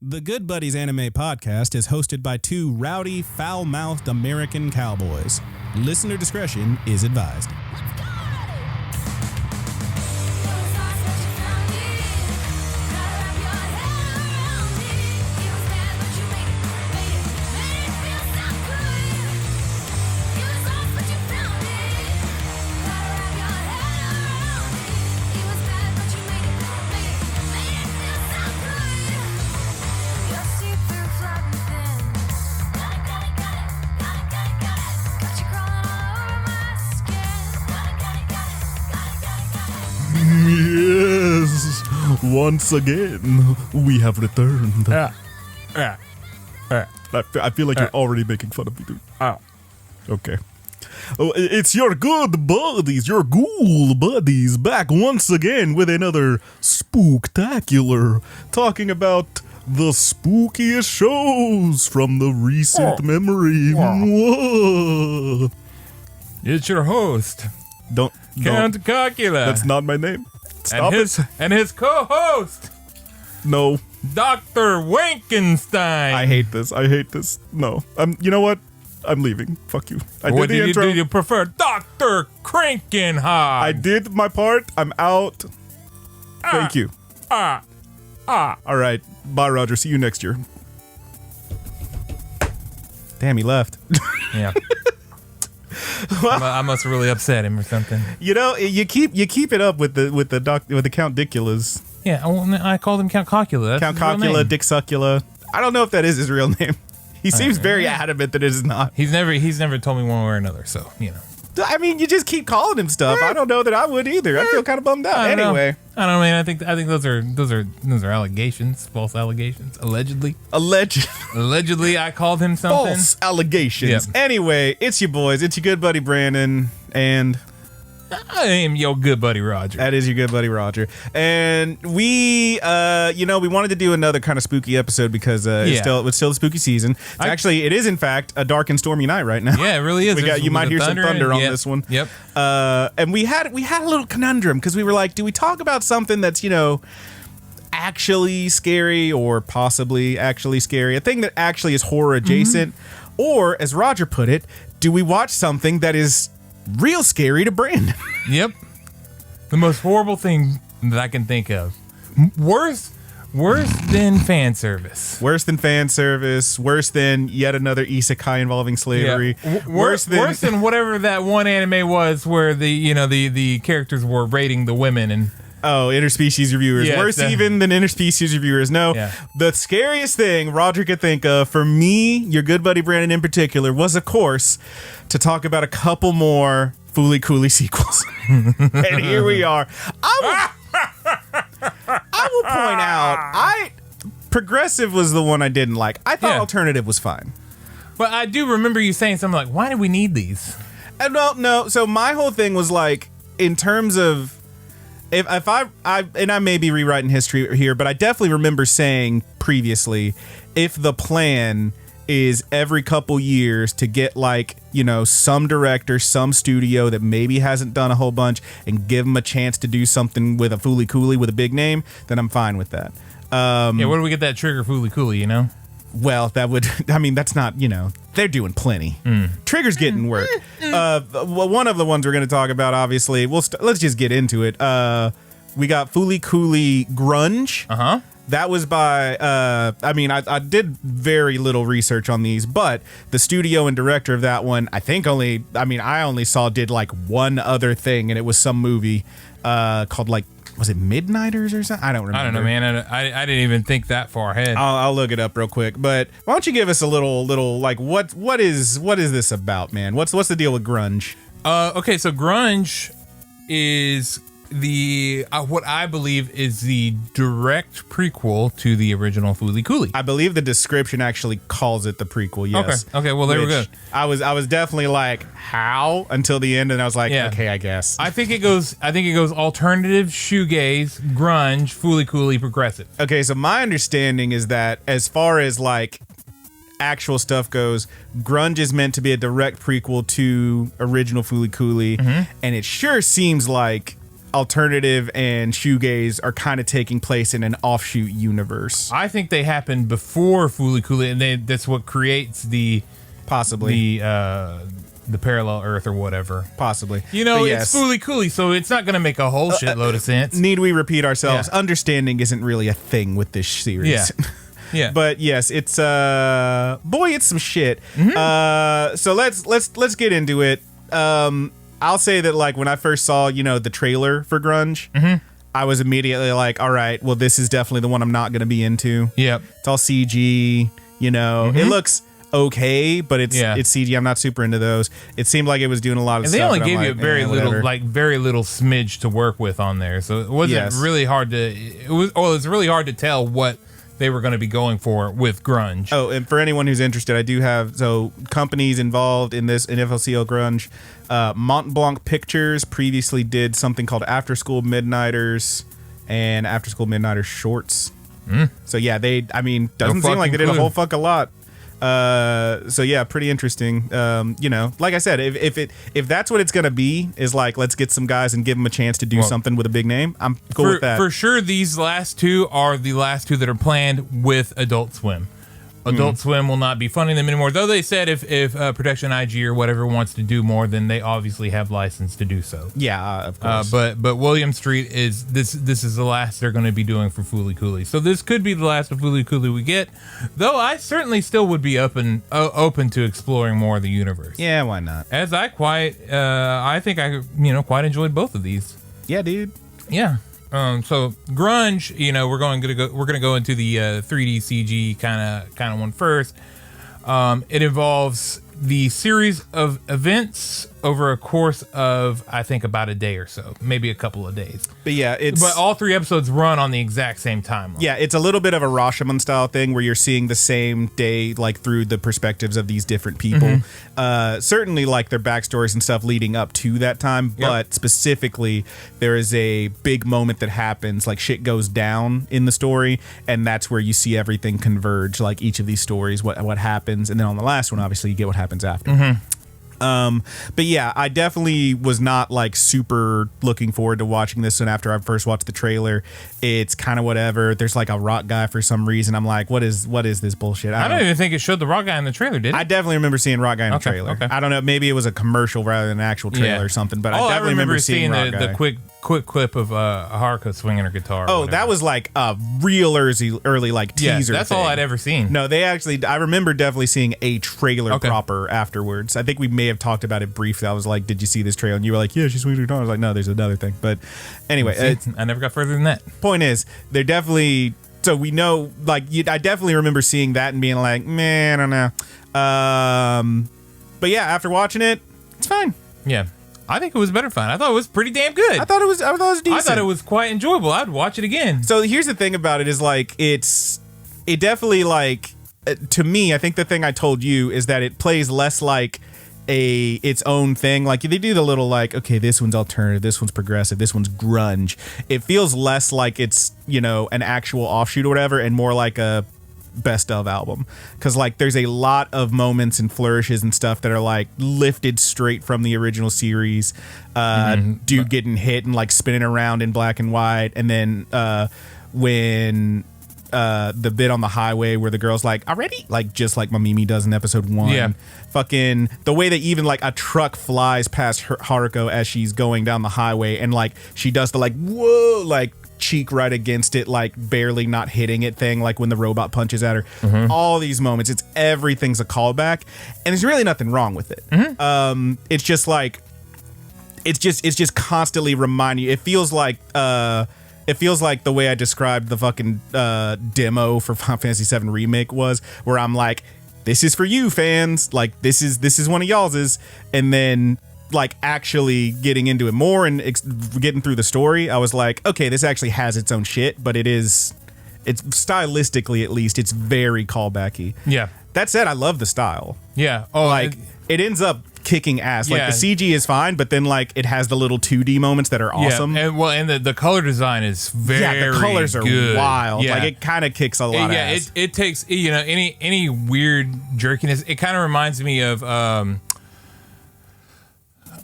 The Good Buddies Anime Podcast is hosted by two rowdy, foul-mouthed American cowboys. Listener discretion is advised. Yes, once again, we have returned. I feel like you're already making fun of me, dude. Okay. Oh, it's your good buddies, your ghoul buddies, back once again with another spooktacular, talking about the spookiest shows from the recent memory. Whoa. It's your host, Count Cocula. That's not my name. Stop and his co-host, No. Dr. Wankenstein. I hate this. No. You know what? I'm leaving. Fuck you. I What did the intro. do you prefer, Dr. Crankenhog? I did my part. I'm out. Thank you. All right. Bye, Roger. See you next year. Damn, he left. Yeah. I must have really upset him or something. You know, you keep it up with the Count Diculas. Yeah, I called him Count Cocula. That's Count his real Cocula, name. Dick Succula. I don't know if that is his real name. He seems very adamant that it is not. He's never told me one way or another, so you know. I mean, you just keep calling him stuff. I don't know that I would either. I feel kind of bummed out. I don't know. Anyway, I don't know, man. I think those are allegations, false allegations, allegedly. Allegedly, I called him something. False allegations. Yep. Anyway, it's your boys. It's your good buddy Brandon, and I am your good buddy Roger. that is your good buddy Roger. And we, we wanted to do another kind of spooky episode because it's still the spooky season. It is in fact a dark and stormy night right now. Yeah, it really is. You might hear some thunder on this one. Yep. And we had a little conundrum because we were like, do we talk about something that's actually scary or possibly actually scary, a thing that actually is horror adjacent, or as Roger put it, do we watch something that is real scary to Brandon? Yep. The most horrible thing that I can think of. Worse than fan service. Worse than fan service. Worse than yet another isekai involving slavery. Yeah. Worse than whatever that one anime was where the characters were rating the women and. Oh, interspecies reviewers. Yeah, Worse even than interspecies reviewers. No, The scariest thing Roger could think of, for me, your good buddy Brandon in particular, was, of course, to talk about a couple more Fooly Cooly sequels. And here we are. I will point out, Progressive was the one I didn't like. I thought Alternative was fine. But I do remember you saying something like, why do we need these? No. So my whole thing was like, in terms of, If I may be rewriting history here, but I definitely remember saying previously, if the plan is every couple years to get some director, some studio that maybe hasn't done a whole bunch and give them a chance to do something with a Fooly Cooly with a big name, then I'm fine with that. Where do we get that trigger Fooly Cooly, Well, that's not, they're doing plenty. Trigger's getting work. One of the ones we're going to talk about, obviously, let's just get into it. We got Fooly Cooly Grunge. Uh-huh. That was by, I did very little research on these, but the studio and director of that one, I only saw did one other thing, and it was some movie called was it Midnighters or something? I don't remember. I don't know, man. I didn't even think that far ahead. I'll look it up real quick. But why don't you give us a little what is this about, man? What's the deal with Grunge? Okay, so Grunge is the what I believe is the direct prequel to the original Fooly Cooly. I believe the description actually calls it the prequel. Yes. Okay. Well, there we go. I was definitely like, how, until the end, and I was like, okay, I guess. I think it goes alternative, shoegaze, grunge, Fooly Cooly, progressive. Okay, so my understanding is that as far as actual stuff goes, Grunge is meant to be a direct prequel to original Fooly Cooly, and it sure seems like alternative and shoegaze are kind of taking place in an offshoot universe. I think they happened before Fooly Cooly, and that's what creates possibly the parallel Earth or whatever. Possibly. You know, it's Fooly Cooly, so it's not going to make a whole shitload of sense. Need we repeat ourselves? Yeah. Understanding isn't really a thing with this series. Yeah. Yeah. But yes, it's boy, it's some shit. Mm-hmm. So let's get into it. I'll say that like when I first saw, the trailer for Grunge, mm-hmm. I was immediately like, all right, well, this is definitely the one I'm not going to be into. Yep. It's all CG, mm-hmm. It looks okay, but it's CG. I'm not super into those. It seemed like it was doing a lot of and stuff. They only gave you very little smidge to work with on there. So it wasn't really hard to, it's really hard to tell what they were going to be going for with Grunge. Oh, and for anyone who's interested, I do have companies involved in FLCL Grunge. Mont Blanc Pictures previously did something called After School Midnighters and After School Midnighters Shorts. So yeah, doesn't seem like they did a whole fuck a lot. So yeah, pretty interesting. Like I said, if that's what it's gonna be, is like let's get some guys and give them a chance to do something with a big name. I'm cool with that. For sure, these last two are the last two that are planned with Adult Swim. Adult Swim will not be funding them anymore. Though they said if Protection IG or whatever wants to do more, then they obviously have license to do so. Yeah, of course. But William Street is this is the last they're going to be doing for Fooly Cooly. So this could be the last of Fooly Cooly we get. Though I certainly still would be open to exploring more of the universe. Yeah, why not? As I think I quite enjoyed both of these. Yeah, dude. Yeah. So Grunge, we're gonna go into the 3D CG kind of one first. It involves the series of events over a course of, I think, about a day or so, maybe a couple of days. But yeah, but all three episodes run on the exact same timeline. Yeah, it's a little bit of a Rashomon style thing where you're seeing the same day like through the perspectives of these different people. Mm-hmm. Certainly like their backstories and stuff leading up to that time, but specifically there is a big moment that happens, like shit goes down in the story, and that's where you see everything converge, like each of these stories, what happens, and then on the last one, obviously, you get what happens after. Mm-hmm. But yeah, I definitely was not like super looking forward to watching this. And after I first watched the trailer, it's kind of whatever. There's like a rock guy for some reason. I'm like, what is this bullshit? I don't even think it showed the rock guy in the trailer, did it? I definitely remember seeing rock guy in the trailer. Okay. I don't know. Maybe it was a commercial rather than an actual trailer or something. But I definitely remember seeing rock guy. The quick clip of Haruka swinging her guitar. Oh, that was like a real early like teaser. That's thing. all I'd ever seen. No, I remember definitely seeing a trailer proper afterwards. I think we may have talked about it briefly. I was like, did you see this trailer? And you were like, yeah, she swings her guitar. I was like, no, there's another thing. But anyway, I never got further than that. Point is, they're definitely, so we know, like, I definitely remember seeing that and being like, man, I don't know. But yeah, after watching it, it's fine. Yeah. I think it was better fun. I thought it was pretty damn good. I thought it was decent. I thought it was quite enjoyable. I'd watch it again. So here's the thing about it is like, it definitely like, to me, I think the thing I told you is that it plays less like its own thing. Like they do the little like, okay, this one's alternative, this one's progressive, this one's grunge. It feels less like it's, an actual offshoot or whatever, and more like a best of album, because like there's a lot of moments and flourishes and stuff that are like lifted straight from the original series. Dude getting hit and like spinning around in black and white, and then when the bit on the highway where the girl's like, already, like just like Mamimi does in episode 1. Yeah. Fucking the way that even like a truck flies past Haruko as she's going down the highway, and like she does the like whoa, like cheek right against it, like barely not hitting it thing, like when the robot punches at her. Mm-hmm. All these moments, everything's a callback, and there's really nothing wrong with it. Mm-hmm. It's just like it's just constantly reminding you. It feels like the way I described the fucking demo for Final Fantasy VII Remake was, where I'm like, this is for you fans, like this is one of y'all's, and then like actually getting into it more and getting through the story, I was like, okay, this actually has its own shit, but it's stylistically, at least, it's very callbacky. Yeah. That said, I love the style. Yeah. Oh, like it ends up kicking ass. Like the CG is fine, but then like it has the little 2D moments that are awesome. Yeah. And the color design is very the colors are good. wild. Yeah. Like it kind of kicks a lot of ass. It takes any weird jerkiness. It kind of reminds me of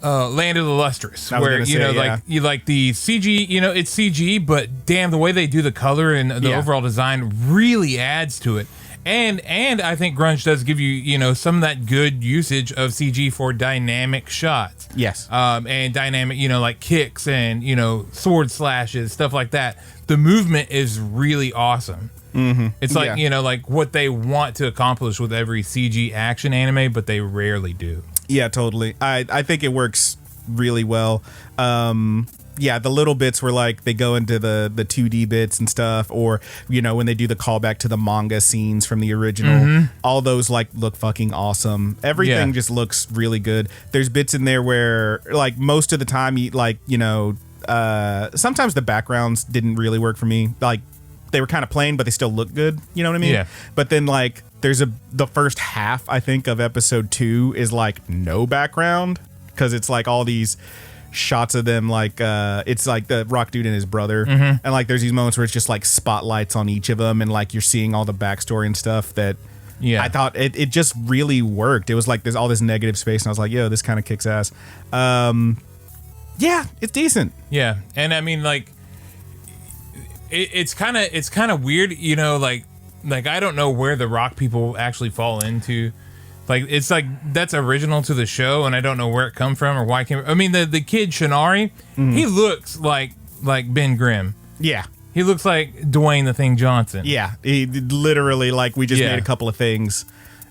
Land of the Lustrous, I was where gonna you know, say, yeah. like you like the CG, you know, it's CG, but damn, the way they do the color and the Yeah. overall design really adds to it. And I think Grunge does give you, you know, some of that good usage of CG for dynamic shots. Yes. And dynamic, you know, like kicks and, you know, sword slashes, stuff like that. The movement is really awesome. Mm-hmm. It's like, Yeah. you know, like what they want to accomplish with every CG action anime, but they rarely do. Yeah, totally. I think it works really well. Yeah, the little bits where like they go into the 2D bits and stuff, or you know when they do the callback to the manga scenes from the original, all those like look fucking awesome. Everything just looks really good. There's bits in there where like most of the time sometimes the backgrounds didn't really work for me. Like they were kind of plain, but they still look good. You know what I mean? Yeah. But then like the first half I think of episode 2 is like no background because it's like all these shots of them like it's like the rock dude and his brother and like there's these moments where it's just like spotlights on each of them and like you're seeing all the backstory and stuff that I thought it just really worked. It was like there's all this negative space and I was like, yo, this kind of kicks ass. Yeah, it's decent. Yeah, and I mean like it's kind of weird, you know, like I don't know where the rock people actually fall into. Like it's like that's original to the show, and I don't know where it come from or why it came. I mean, the kid Shinari, he looks like Ben Grimm. Yeah, he looks like Dwayne the Thing Johnson. Yeah, he literally like we just made a couple of things,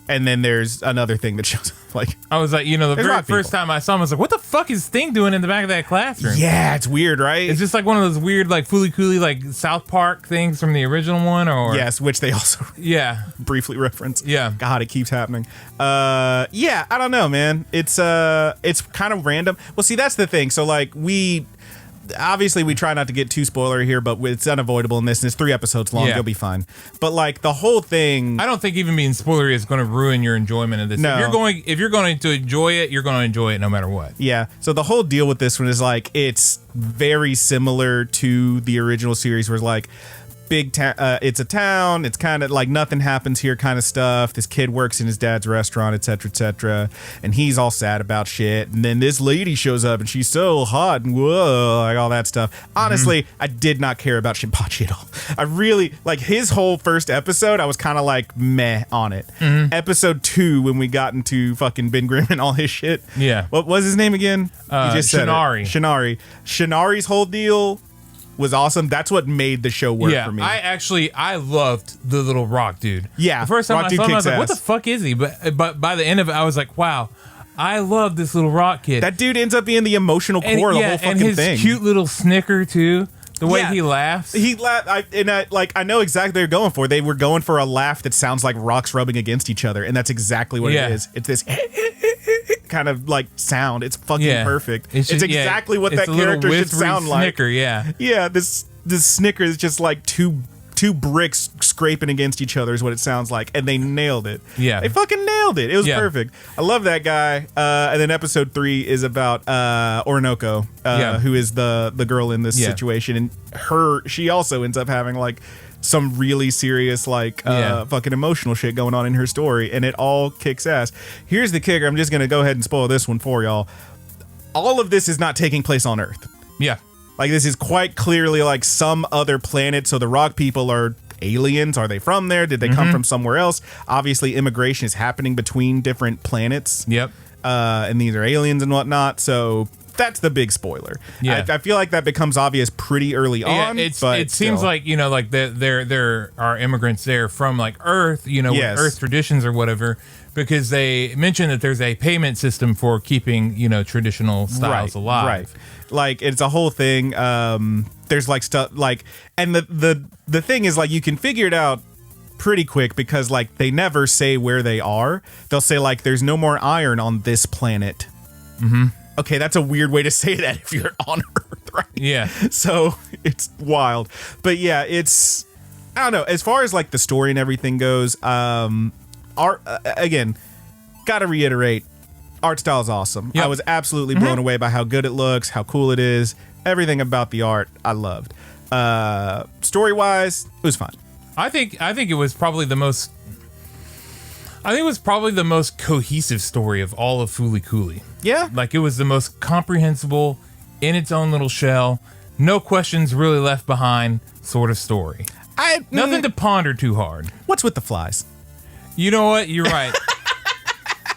and then there's another thing that shows up. Like I was like, you know, the There's very rock people. first time I saw him, I was like, what the fuck is Thing doing in the back of that classroom? yeah, it's weird, right? It's just like one of those weird like Fooly Cooly like South Park things from the original one, or yes, which they also yeah. briefly reference. Yeah. God, it keeps happening. Yeah, I don't know, man. It's kind of random. Well, see, that's the thing. So like we try not to get too spoilery here, but it's unavoidable in this, and it's 3 episodes long. Yeah. You'll be fine. But like the whole thing, I don't think even being spoilery is going to ruin your enjoyment of this. No. If you're going to enjoy it, you're going to enjoy it no matter what. yeah. So the whole deal with this one is like it's very similar to the original series, where it's like big town. It's a town. It's kind of like nothing happens here, kind of stuff. This kid works in his dad's restaurant, etc., and he's all sad about shit. And then this lady shows up, and she's so hot and whoa, like all that stuff. Honestly, I did not care about Shinpachi at all. I really like his whole first episode. I was kind of like meh on it. Episode 2, when we got into fucking Ben Grimm and all his shit. Yeah. What was his name again? You just said it. Shinari. Shinari's whole deal was awesome. That's what made the show work Yeah, for me. I loved the little rock dude. Yeah, the first time rock I dude saw him, I was kicks like, "What the ass. fuck is he?" But by the end of it, I was like, "Wow, I love this little rock kid." That dude ends up being the emotional core of the whole fucking and his thing. cute little snicker too. The way Yeah. he laughs. He laughed, I know exactly what they're going for. They were going for a laugh that sounds like rocks rubbing against each other, and that's exactly what Yeah. it is. It's this kind of like sound. It's fucking Yeah. perfect. It's It's just- yeah, exactly what it's that a little character should whispery sound like. snicker, yeah. Yeah, this snicker is just like two bricks scraping against each other is what it sounds like, and they nailed it. Yeah. They fucking nailed it. It was Yeah. perfect. I love that guy. And then episode 3 is about Orinoco, who is the girl in this Yeah. situation, and she also ends up having like some really serious like fucking emotional shit going on in her story, and it all kicks ass. Here's the kicker. I'm just gonna go ahead and spoil this one for y'all. All of this is not taking place on Earth. Yeah. Like this is quite clearly like some other planet. So the rock people are aliens. Are they from there? Did they come from somewhere else? Obviously, immigration is happening between different planets. Yep. And these are aliens and whatnot. So that's the big spoiler. Yeah. I feel like that becomes obvious pretty early on. Yeah, but it seems still. like, you know, like there are immigrants there from like Earth, you know, Yes. with Earth traditions or whatever, because they mentioned that there's a payment system for keeping, you know, traditional styles alive. Right. Like it's a whole thing. There's like stuff like, and the thing is like you can figure it out pretty quick because like they never say where they are. They'll say like there's no more iron on this planet. Okay, that's a weird way to say that if you're on Earth, right? Yeah. So it's wild. But yeah, it's, I don't know, as far as like the story and everything goes, art, again, gotta reiterate, art style is awesome. Yep. I was absolutely blown away by how good it looks, how cool it is. Everything about the art I loved. Story wise, it was fine. I think it was probably the most, I think it was probably the most cohesive story of all of Fooly Cooly. Yeah. Like, it was the most comprehensible, in its own little shell, no questions really left behind sort of story. Nothing to ponder too hard. What's with the flies? You know what? You're right.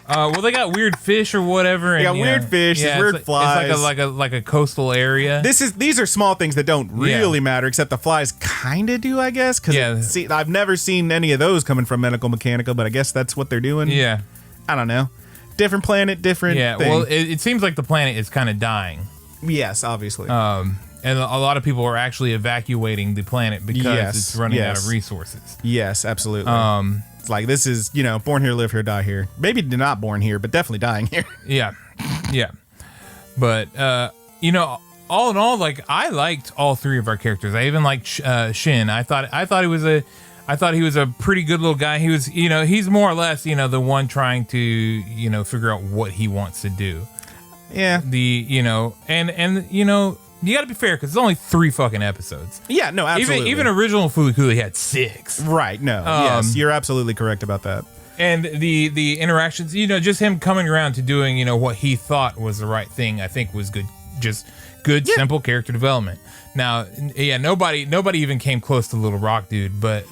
Well, they got weird fish or whatever. They got weird fish, weird flies. It's like a coastal area. These are small things that don't really matter, except the flies kind of do, I guess. Because I've never seen any of those coming from Medical Mechanical, but I guess that's what they're doing. Yeah. I don't know. Different planet, different thing. Well, it seems like the planet is kind of dying. Yes, obviously. And a lot of people are actually evacuating the planet because it's running out of resources. Yes, absolutely. It's like, this is, born here, live here, die here. Maybe not born here, but definitely dying here. Yeah. Yeah. But, all in all, like, I liked all three of our characters. I even liked Shin. I thought he was a pretty good little guy. He was, he's more or less, the one trying to, figure out what he wants to do. Yeah. You got to be fair because it's only 3 fucking episodes. Yeah, no, absolutely. Even original Fooly Cooly had 6. Right. No. Yes, you're absolutely correct about that. And the interactions, just him coming around to doing, what he thought was the right thing, I think was good. Just good, simple character development. Now, nobody even came close to Little Rock Dude, but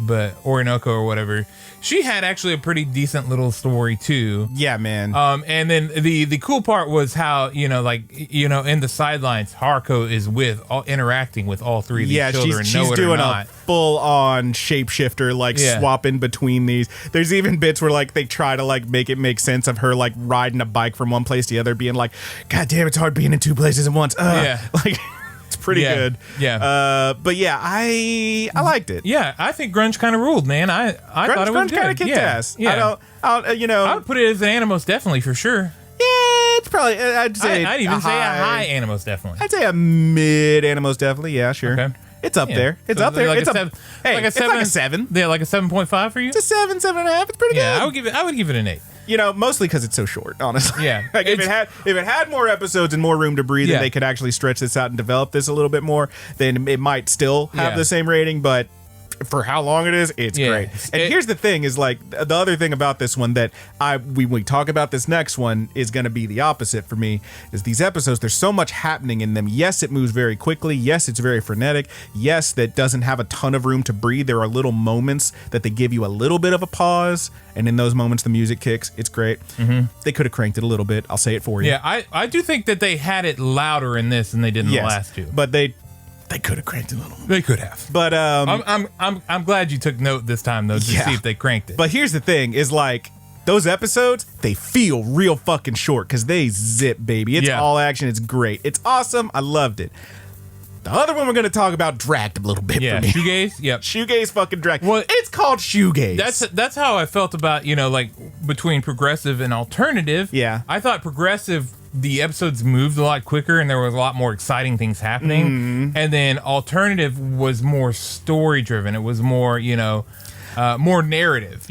Orinoco or whatever, she had actually a pretty decent little story too. Yeah, man. And then the cool part was how, in the sidelines, Haruko is interacting with all 3 of these children. She's doing a full-on shapeshifter, swapping between these. There's even bits where they try to make it make sense of her riding a bike from one place to the other, being like, God damn, it's hard being in 2 places at once. It's pretty good. Yeah. But yeah, I liked it. Yeah, I think Grunge kind of ruled, man. I thought it was good. Grunge kind of kicked ass. Yeah. I would put it as an Animos definitely for sure. Yeah, it's probably, I'd say I'd even say a high Animos definitely. I'd say a mid Animos definitely. Yeah, sure. Okay. It's up there. It's up there. It's like it's like a 7. Yeah, like a 7.5 for you? It's a 7, 7.5. It's pretty good. Yeah, I would give it an 8. Mostly because it's so short, honestly. Yeah. If it had more episodes and more room to breathe and they could actually stretch this out and develop this a little bit more, then it might still have the same rating, but for how long it is, it's great. And here's the thing is the other thing about this one that when we talk about this next one is going to be the opposite for me is these episodes, there's so much happening in them. Yes, it moves very quickly. Yes, it's very frenetic. Yes, that doesn't have a ton of room to breathe. There are little moments that they give you a little bit of a pause. And in those moments, the music kicks. It's great. Mm-hmm. They could have cranked it a little bit. I'll say it for you. Yeah, I do think that they had it louder in this than they did in the last 2. But they could have cranked it a little. They could have. But I'm glad you took note this time though to see if they cranked it. But here's the thing: is those episodes, they feel real fucking short because they zip, baby. It's all action. It's great. It's awesome. I loved it. The other one we're going to talk about dragged a little bit for me. Shoegaze. Yep. Shoegaze fucking dragged. Well, it's called Shoegaze. That's how I felt about between progressive and alternative. Yeah. I thought progressive, the episodes moved a lot quicker and there was a lot more exciting things happening. Mm-hmm. And then alternative was more story driven. It was more, more narrative.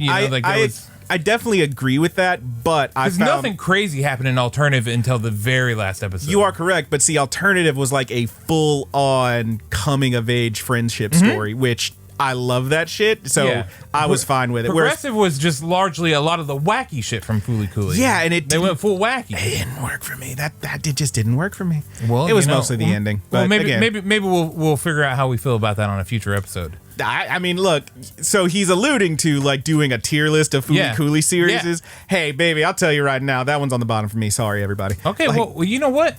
I definitely agree with that, but there's nothing crazy happened in alternative until the very last episode. You are correct, but see, alternative was a full-on coming-of-age friendship story, which I love that shit, so I was fine with it. Progressive was just largely a lot of the wacky shit from Fooly Cooly. Yeah, and they went full wacky. It didn't work for me. That just didn't work for me. Well, it was mostly the ending. But maybe we'll figure out how we feel about that on a future episode. I mean, look, so he's alluding to doing a tier list of Fooly Cooly series. Yeah. Hey, baby, I'll tell you right now, that one's on the bottom for me. Sorry, everybody. Okay, well, you know what?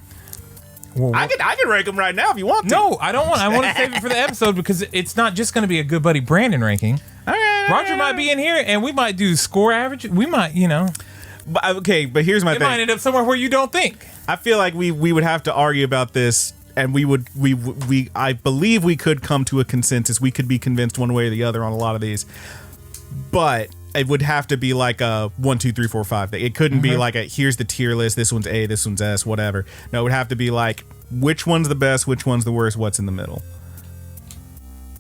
Well, I can rank them right now if you want to. No, I don't want. I want to save it for the episode because it's not just going to be a good buddy Brandon ranking. All right, Roger might be in here, and we might do score average. We might, But here's my thing. It might end up somewhere where you don't think. I feel like we would have to argue about this. And I believe we could come to a consensus. We could be convinced one way or the other on a lot of these, but it would have to be a 1, 2, 3, 4, 5 thing. It couldn't be here's the tier list. This one's A, this one's S, whatever. No, it would have to be which one's the best, which one's the worst, what's in the middle.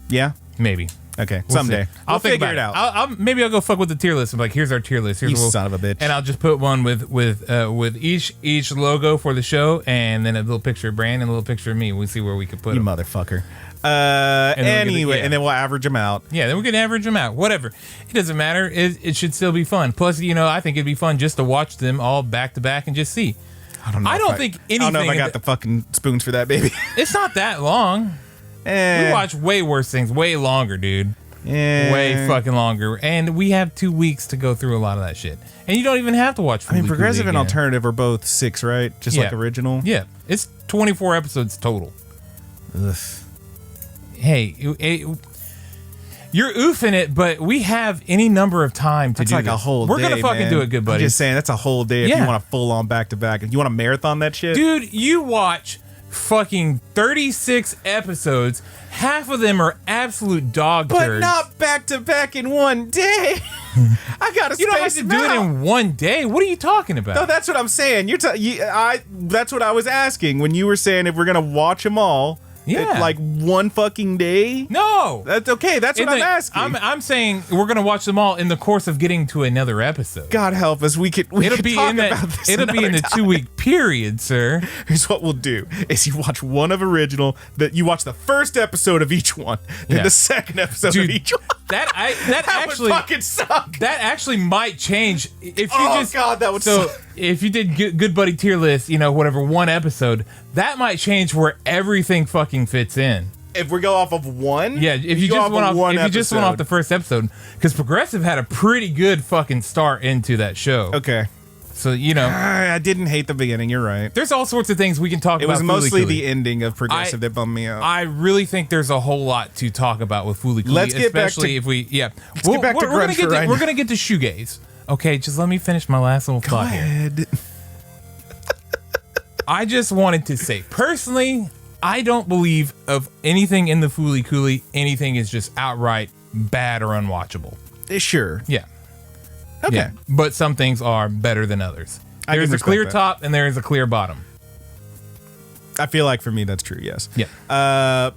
Yeah, maybe. Okay, someday I'll figure it out. Maybe I'll go fuck with the tier list. I'm here's our tier list. Here's son of a bitch. And I'll just put one with each logo for the show, and then a little picture of Brand and a little picture of me. We'll see where we could put you them. motherfucker. Anyway, and then we'll average them out. Yeah, then we can average them out. Whatever. It doesn't matter. It should still be fun. Plus, I think it'd be fun just to watch them all back to back and just see. I don't know. I don't know if I got the fucking spoons for that, baby. It's not that long. We watch way worse things, way longer, dude. Yeah. Way fucking longer. And we have 2 weeks to go through a lot of that shit. And you don't even have to watch progressive and alternative are both 6, right? Just like original? Yeah. It's 24 episodes total. Ugh. Hey, you're oofing it, but we have any number of time to do like this. A whole We're day, gonna fucking do it, good buddy. I'm just saying, that's a whole day if you want a full-on back-to-back. If you want to marathon that shit? Dude, you watch fucking 36 episodes. Half of them are absolute dog turds. But not back-to-back in one day. I gotta space. You don't have to do it in one day. What are you talking about? No, that's what I'm saying. That's what I was asking when you were saying if we're gonna watch them all. Yeah. Like one fucking day? No. That's okay. That's what I'm asking. I'm saying we're going to watch them all in the course of getting to another episode. God help us. It'll be in the 2-week period, sir. Here's what we'll do is you watch one of original, you watch the first episode of each one, then the second episode of each one. That actually would fucking suck. That actually might change if you God, that would suck. If you did good buddy tier list, whatever, one episode, that might change where everything fucking fits in. If we go off of one, if you just went off the first episode, because Progressive had a pretty good fucking start into that show. Okay. So, I didn't hate the beginning. You're right. There's all sorts of things we can talk about. It was mostly the ending of Progressive that bummed me out. I really think there's a whole lot to talk about with Fooly Cooly. Let's get back to We're going to get to Shoegaze. Okay, just let me finish my last little thought here. I just wanted to say, personally, I don't believe of anything in the Fooly Cooly, anything is just outright bad or unwatchable. Sure. Yeah. Okay. Yeah, but some things are better than others. There's a clear top and there is a clear bottom. I feel like for me that's true, yes. Yeah.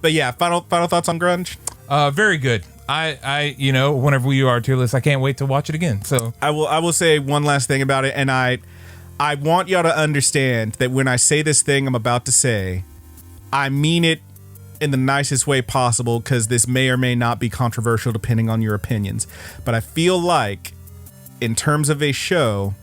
But yeah, final thoughts on Grunge? Very good. I whenever we do our tier list, I can't wait to watch it again. So I will say one last thing about it, and I want y'all to understand that when I say this thing I'm about to say, I mean it in the nicest way possible, because this may or may not be controversial depending on your opinions. But I feel like, in terms of a show,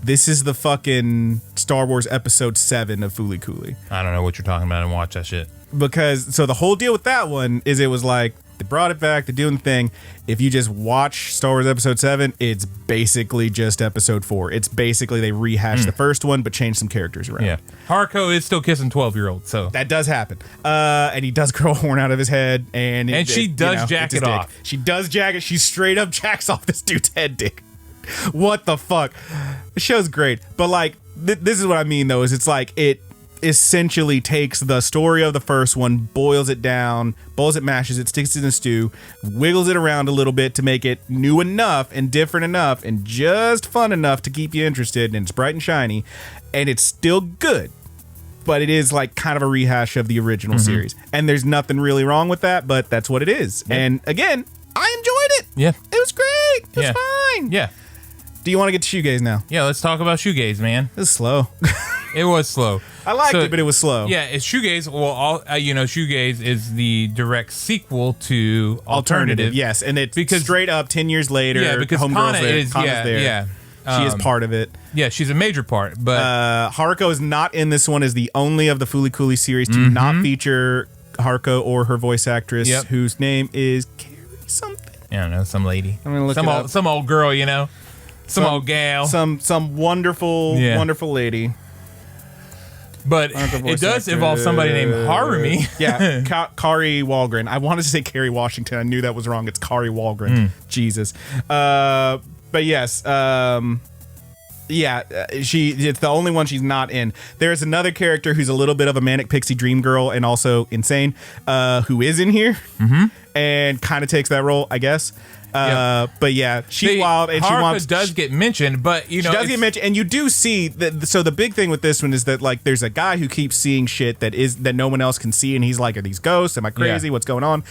this is the fucking Star Wars Episode 7 of Fooly Cooly. I don't know what you're talking about and watch that shit. Because, so the whole deal with that one is it was like, they brought it back, they're doing the thing. If you just watch Star Wars Episode 7, it's basically just Episode 4. It's basically they rehashed the first one, but changed some characters around. Yeah. Haruko is still kissing 12-year-olds, so. That does happen. And he does grow a horn out of his head. And she does jack it off. She does jack it. She straight up jacks off this dude's head dick. What the fuck? The show's great. But like, this is what I mean though, is it's like, it essentially takes the story of the first one, boils it down, mashes it, sticks it in a stew, wiggles it around a little bit to make it new enough and different enough and just fun enough to keep you interested, and it's bright and shiny, and it's still good. But it is like kind of a rehash of the original series. And there's nothing really wrong with that, but that's what it is. Yeah. And again, I enjoyed it. Yeah. It was great. It was fine. Yeah. Do you want to get to Shoegaze now? Yeah, let's talk about Shoegaze, man. It was slow. It was slow. I liked it, but it was slow. Yeah, it's Shoegaze. Well, Shoegaze is the direct sequel to Alternative. Yes, and it's because straight up 10 years later. Yeah, because Kana is there. Yeah. She is part of it. Yeah, she's a major part. But Haruko is not in this one, is the only of the Fooly Cooly series to not feature Haruko or her voice actress, whose name is Carrie something. I don't know, some lady. I'm gonna look it up. Some old girl, some old gal. Some wonderful lady. But it does involve somebody named Harumi. Yeah, Kari Walgren. I wanted to say Kerry Washington. I knew that was wrong. It's Kari Walgren. Jesus. But yes. It's the only one she's not in. There's another character who's a little bit of a manic pixie dream girl and also insane, who is in here and kind of takes that role, I guess. But yeah, she's wild, and Haruka does get mentioned, but she does get mentioned, and you do see that. So the big thing with this one is that like there's a guy who keeps seeing shit that no one else can see, and he's like, "Are these ghosts? Am I crazy? Yeah. What's going on?"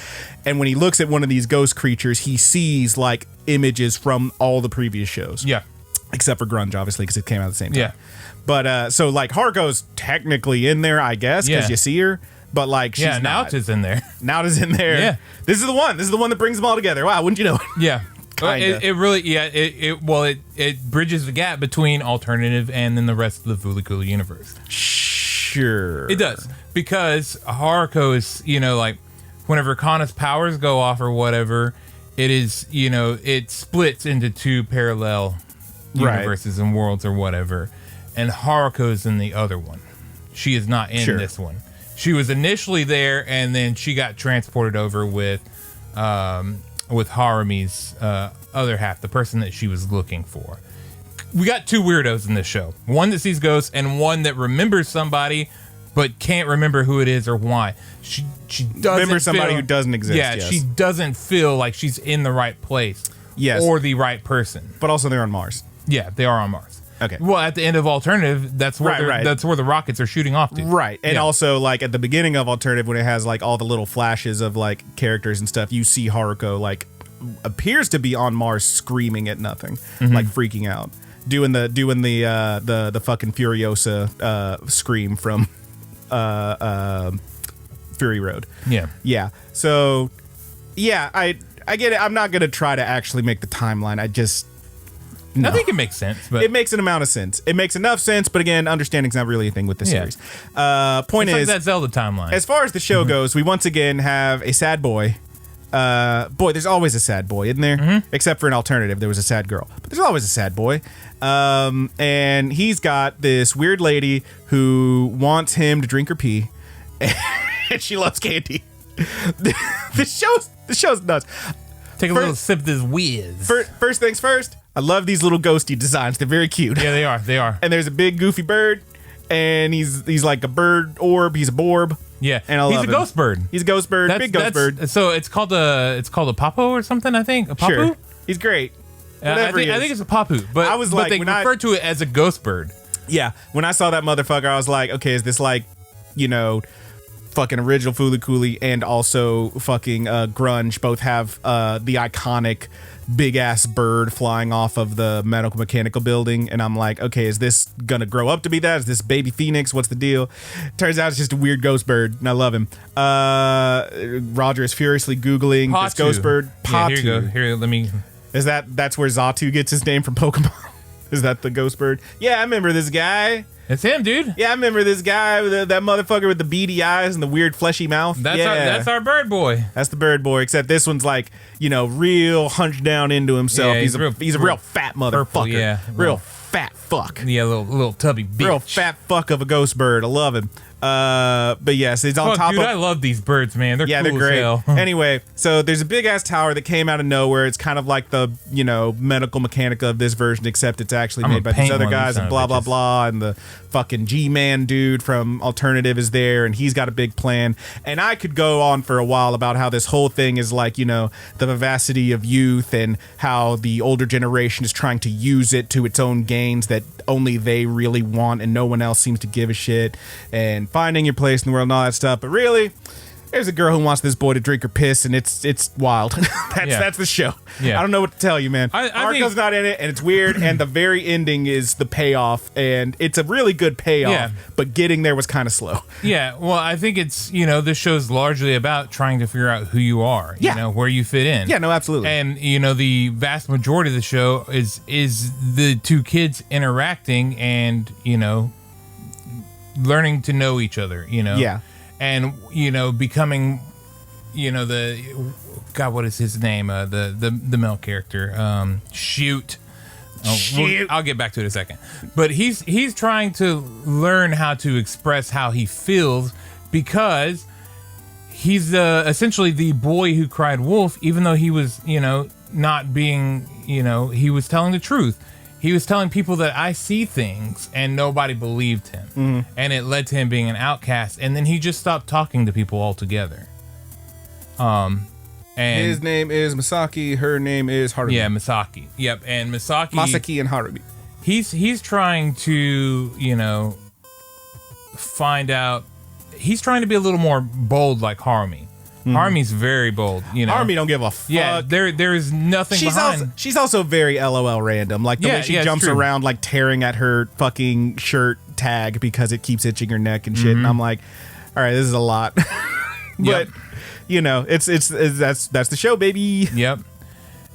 And when he looks at one of these ghost creatures, he sees like images from all the previous shows. Yeah. Except for Grunge, obviously, because it came out at the same time. Yeah. But so like Haruko's technically in there, I guess, because you see her. but like she's Yeah, not. Naota's in there. Naota's in there. Yeah. This is the one. This is the one that brings them all together. Wow, wouldn't you know? Yeah. Kinda. It really, it bridges the gap between alternative and then the rest of the Fooly universe. Sure. It does, because Haruko is, like, whenever Kana's powers go off or whatever, it is, it splits into two parallel universes and worlds or whatever, and Haruko's in the other one. She is not in this one. She was initially there, and then she got transported over with Harumi's other half, the person that she was looking for. We got two weirdos in this show. One that sees ghosts and one that remembers somebody but can't remember who it is or why. She doesn't remember somebody who doesn't exist. Yeah, yes. she doesn't feel like she's in the right place. Yes. Or the right person. But also they're on Mars. Yeah, they are on Mars. Okay. Well, at the end of Alternative, that's where that's where the rockets are shooting off to. Right. And also, like, at the beginning of Alternative, when it has, like, all the little flashes of, like, characters and stuff, you see Haruko, like, appears to be on Mars screaming at nothing, like, freaking out. Doing the fucking Furiosa scream from Fury Road. Yeah. Yeah. So, yeah, I get it. I'm not going to try to actually make the timeline. No. I think it makes sense. But it makes an amount of sense. It makes enough sense, but again, understanding's not really a thing with this series. Point it's is, like that Zelda timeline. as far as the show goes, we once again have a sad boy. Boy, there's always a sad boy, isn't there? Except for an Alternative, there was a sad girl. But there's always a sad boy. And he's got this weird lady who wants him to drink her pee. And she loves candy. The show's nuts. Take a little sip of this whiz. First things first, I love these little ghosty designs. They're very cute. Yeah, they are. They are. And there's a big goofy bird, and he's like a bird orb. He's a borb. Yeah, and he's a ghost bird. He's a ghost bird, big ghost bird. So it's called a papo or something. I think a papu. Sure. He's great. I think it's a papu, but I was like, but they refer to it as a ghost bird. Yeah, when I saw that motherfucker, I was like, okay, is this like, fucking original Fooly Cooly and also fucking Grunge both have the iconic big ass bird flying off of the medical mechanical building, and I'm like, okay, is this gonna grow up to be that? Is this baby Phoenix? What's the deal? Turns out it's just a weird ghost bird, and I love him. Roger is furiously googling Patu. this ghost bird. Patu. Yeah, here you go. Here, let me. That's where Xatu gets his name from Pokemon? Is that the ghost bird? Yeah, I remember this guy. It's him, dude. Yeah, I remember this guy, that motherfucker with the beady eyes and the weird fleshy mouth. That's our bird boy. That's the bird boy, except this one's like, real hunched down into himself. Yeah, he's a real fat motherfucker. Purple, yeah. Real fat fuck. Yeah, little tubby bitch. Real fat fuck of a ghost bird. I love him. But yes, it's on top dude, of... I love these birds, man. They're cool great. as hell. Anyway, so there's a big ass tower that came out of nowhere. It's kind of like the, medical mechanica of this version, except it's actually made by these other guys and blah, blah, blah. And the fucking G-Man dude from Alternative is there, and he's got a big plan. And I could go on for a while about how this whole thing is like, the vivacity of youth and how the older generation is trying to use it to its own gains that only they really want and no one else seems to give a shit, and finding your place in the world and all that stuff. But really, there's a girl who wants this boy to drink her piss, and it's wild. That's the show. Yeah. I don't know what to tell you, man. I Arco's not in it, and it's weird, and the very ending is the payoff, and it's a really good payoff, but getting there was kind of slow. Yeah, well, I think it's, this show's largely about trying to figure out who you are, where you fit in. Yeah, no, absolutely. And, the vast majority of the show is the two kids interacting and, learning to know each other, Yeah. And, becoming, what is his name? The male character. Shoot. I'll get back to it in a second. But he's trying to learn how to express how he feels, because he's essentially the boy who cried wolf, even though he was, not being, he was telling the truth. He was telling people that I see things, and nobody believed him. Mm-hmm. And it led to him being an outcast. And then he just stopped talking to people altogether. And his name is Masaki. Her name is Haruhi. Yeah, Masaki. Yep, and Masaki and Haruhi. He's trying to, find out. He's trying to be a little more bold like Harumi. Harumi's very bold, Harumi don't give a fuck. Yeah, there is nothing behind. She's also very LOL random. Like the way she jumps around, like tearing at her fucking shirt tag because it keeps itching her neck and shit. And I'm like, all right, this is a lot. But you know, it's that's the show, baby. Yep.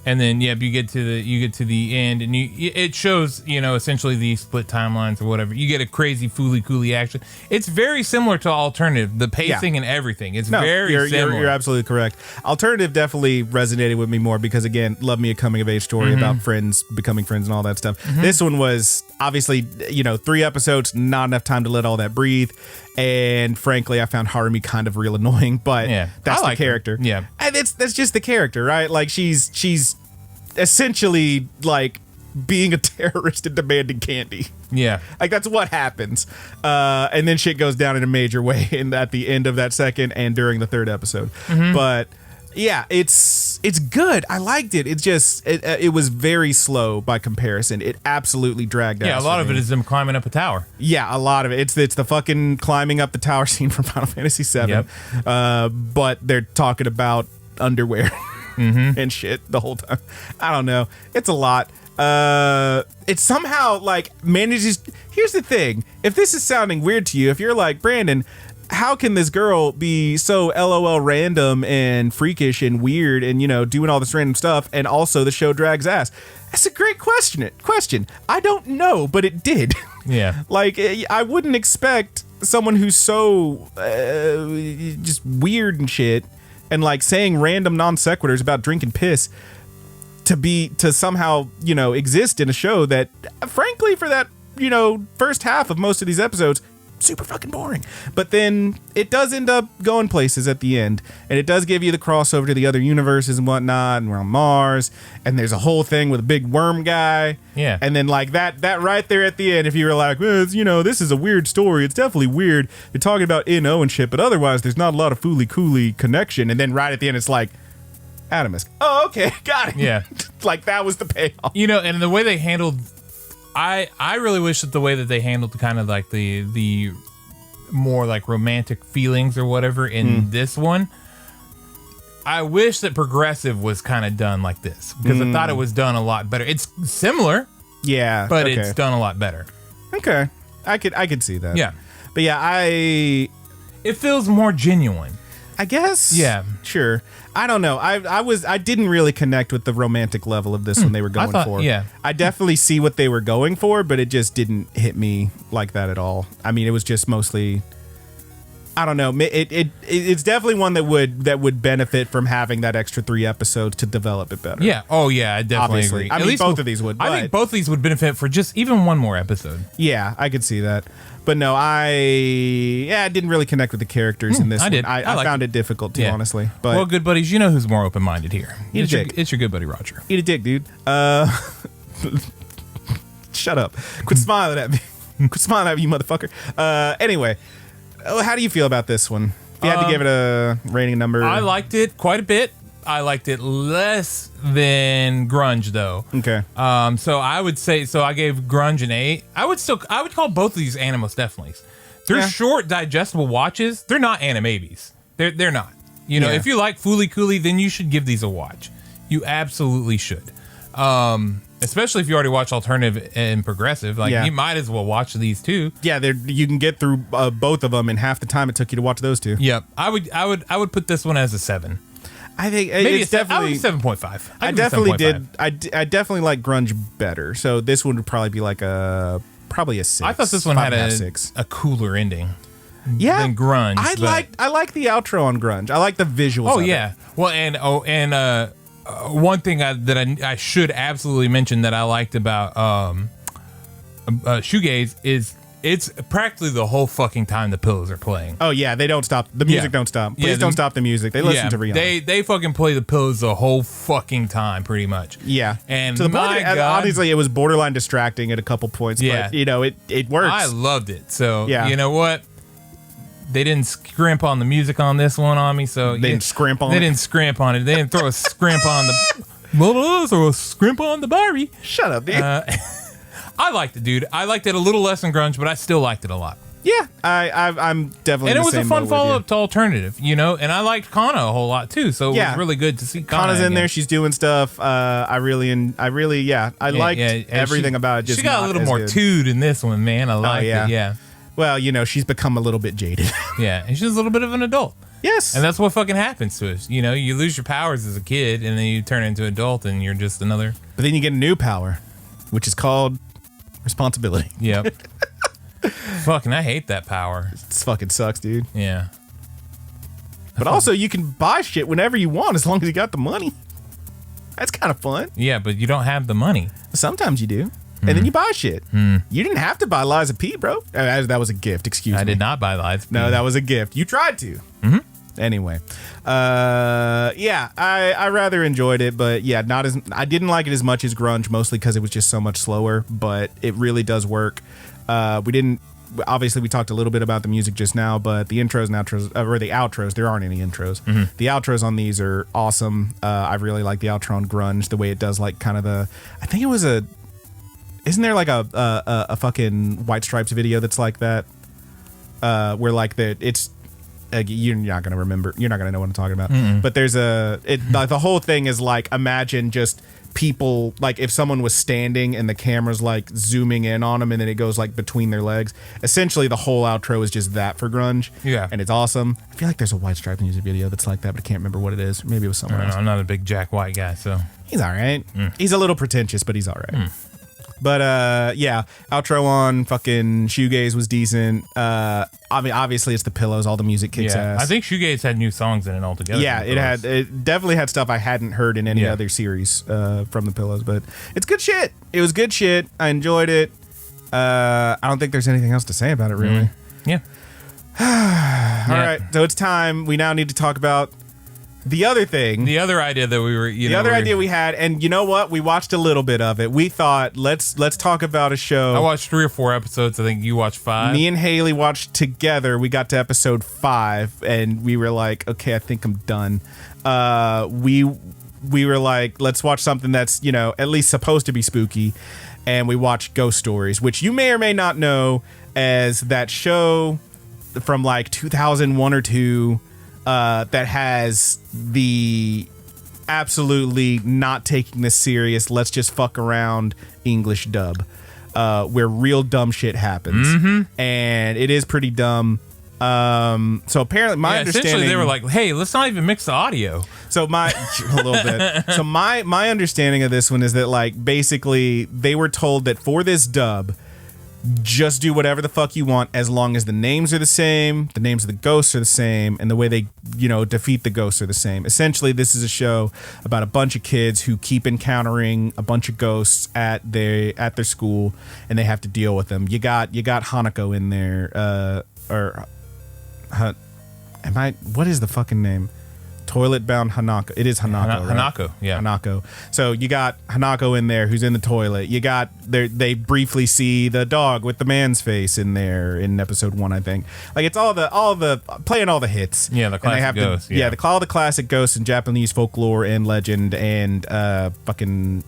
And then you get to the end, and it shows, you know, essentially the split timelines or whatever. You get a crazy fooly cooly action. It's very similar to Alternative, the pacing and everything. It's very similar. You're absolutely correct. Alternative definitely resonated with me more because, again, love me a coming of age story about friends becoming friends and all that stuff. This one was obviously, you know, 3 episodes, not enough time to let all that breathe. And frankly, I found Harumi kind of real annoying, but that's the character. Her. Yeah. And that's just the character, right? Like she's essentially like being a terrorist and demanding candy. Yeah. Like that's what happens. And then shit goes down in a major way at the end of that second and during the 3rd episode. But yeah, it's good. I liked it. It's just it was very slow by comparison. It absolutely dragged out. Yeah, a lot of it is them climbing up a tower. Yeah, a lot of it. It's the fucking climbing up the tower scene from Final Fantasy VII. Yep. But they're talking about underwear and shit the whole time. I don't know. It's a lot. It somehow like manages. Here's the thing. If this is sounding weird to you, if you're like, Brandon, how can this girl be so LOL random and freakish and weird and, you know, doing all this random stuff and also the show drags ass? That's a great question. I don't know, but it did. Yeah. Like, I wouldn't expect someone who's so just weird and shit and like saying random non sequiturs about drinking piss to somehow, you know, exist in a show that, frankly, for that, you know, first half of most of these episodes, super fucking boring. But then it does end up going places at the end, and it does give you the crossover to the other universes and whatnot, and we're on Mars, and there's a whole thing with a big worm guy. Yeah. And then like that right there at the end, if you were like, well, it's, you know, this is a weird story, it's definitely weird, they're talking about NO and shit, but otherwise there's not a lot of fooly cooly connection. And then right at the end it's like, Atomisk. Oh, okay, got it. Yeah. Like that was the payoff. You know, and the way they handled, I really wish that the way that they handled kind of like the more like romantic feelings or whatever in this one, I wish that Progressive was kind of done like this because I thought it was done a lot better. It's similar, yeah, but okay. it's done a lot better. Okay, I could see that. Yeah, but yeah, it feels more genuine. I guess. Yeah. Sure. I don't know. I didn't really connect with the romantic level of this when they were going for. Yeah. I definitely see what they were going for, but it just didn't hit me like that at all. I mean, it was just mostly, I don't know. It's definitely one that would benefit from having that extra 3 episodes to develop it better. Yeah. Oh yeah, I definitely Obviously. agree. I mean, both of these would. I think both of these would benefit for just even one more episode. Yeah, I could see that. But no, I didn't really connect with the characters in this one. I found it difficult too, honestly. But well, good buddies, you know who's more open-minded here. Eat a dick. It's your good buddy Roger. Eat a dick, dude. Shut up. Quit smiling at me. Quit smiling at me, you motherfucker. Anyway, how do you feel about this one? If you had to give it a rating number. I liked it quite a bit. I liked it less than Grunge though. Okay. So I would say, I gave Grunge an 8. I would call both of these Animus definitely's. They're short, digestible watches. They're not animabies. They're not. You know, if you like Fooly Cooly, then you should give these a watch. You absolutely should. Especially if you already watch Alternative and Progressive, like you might as well watch these too. Yeah, you can get through both of them in half the time it took you to watch those two. Yep. I would put this one as a 7. I think maybe it's definitely 7.5. I definitely did. I definitely like Grunge better. So this one would probably be like probably a 6. I thought this one had a cooler ending. Yeah, than Grunge. I like the outro on Grunge. I like the visuals. Oh yeah. Well, and one thing that I should absolutely mention that I liked about Shoegaze is it's practically the whole fucking time the pillows are playing. Oh yeah, they don't stop. The music don't stop. Please don't stop the music. They listen to Rihanna. They fucking play the pillows the whole fucking time, pretty much. Yeah, and to the my point, God, honestly, it was borderline distracting at a couple points. Yeah, but you know, it works. I loved it. So you know what? They didn't scrimp on the music on this one on me. So they didn't scrimp on. They didn't scrimp on it. They didn't throw a scrimp on the. Well, throw a scrimp on the Barbie. Shut up, dude. I liked it, dude. I liked it a little less than Grunge, but I still liked it a lot. Yeah, I'm definitely. And it was a fun follow up to Alternative, you know. And I liked Kana a whole lot too, so it was really good to see Kana's in there. She's doing stuff. I liked everything about it. Just she got a little more toot in this one, man. I liked it. Yeah. Well, she's become a little bit jaded. Yeah, and she's a little bit of an adult. Yes. And that's what fucking happens to us. You lose your powers as a kid, and then you turn into an adult, and you're just another... But then you get a new power, which is called responsibility. Yep. Fucking, I hate that power. It fucking sucks, dude. Yeah. But also, you can buy shit whenever you want as long as you got the money. That's kind of fun. Yeah, but you don't have the money. Sometimes you do. And then you buy shit. You didn't have to buy Liza P, bro. That was a gift, excuse me. I did not buy Liza P. No, that was a gift. You tried to. Anyway. Yeah, I rather enjoyed it, but yeah, I didn't like it as much as Grunge, mostly because it was just so much slower, but it really does work. Obviously, we talked a little bit about the music just now, but the intros and outros, or the outros, there aren't any intros. The outros on these are awesome. I really like the outro on Grunge, the way it does like kind of I think it was isn't there like a fucking White Stripes video that's like that? Where like it's, you're not going to remember, you're not going to know what I'm talking about. But there's the whole thing is like, imagine just people, like if someone was standing and the camera's like zooming in on them and then it goes like between their legs. Essentially the whole outro is just that for Grunge. Yeah. And it's awesome. I feel like there's a White Stripes music video that's like that, but I can't remember what it is. Maybe it was somewhere else. I'm not a big Jack White guy, so. He's all right. He's a little pretentious, but he's all right. But yeah, outro on fucking Shoegaze was decent. Obviously it's the Pillows, all the music kicks ass. I think Shoegaze had new songs in it altogether. Yeah, it definitely had stuff I hadn't heard in any other series from the Pillows, but it's good shit. It was good shit. I enjoyed it. I don't think there's anything else to say about it really. Yeah. All right, so it's time. We now need to talk about the other thing. The other idea that we were, idea we had, and you know what? We watched a little bit of it. We thought, let's talk about a show. I watched 3 or 4 episodes. I think you watched 5. Me and Haley watched together. We got to episode 5, and we were like, okay, I think I'm done. We were like, let's watch something that's, at least supposed to be spooky. And we watched Ghost Stories, which you may or may not know as that show from like 2001 or 2 that has the absolutely not taking this serious, let's just fuck around English dub, where real dumb shit happens. And it is pretty dumb. So apparently my understanding, essentially they were like, hey, let's not even mix the audio. So a little bit. So my understanding of this one is that like basically they were told that for this dub, just do whatever the fuck you want as long as the names are the same, the names of the ghosts are the same, and the way they, defeat the ghosts are the same. Essentially, this is a show about a bunch of kids who keep encountering a bunch of ghosts at their school, and they have to deal with them. You got Hanako in there, what is the fucking name? Toilet Bound Hanako. It is Hanako, right? Hanako, yeah. Hanako. So you got Hanako in there who's in the toilet. You got they briefly see the dog with the man's face in there in episode 1, I think. Like it's all the playing all the hits. Yeah, the classic ghosts. Yeah, they call the classic ghosts in Japanese folklore and legend and fucking,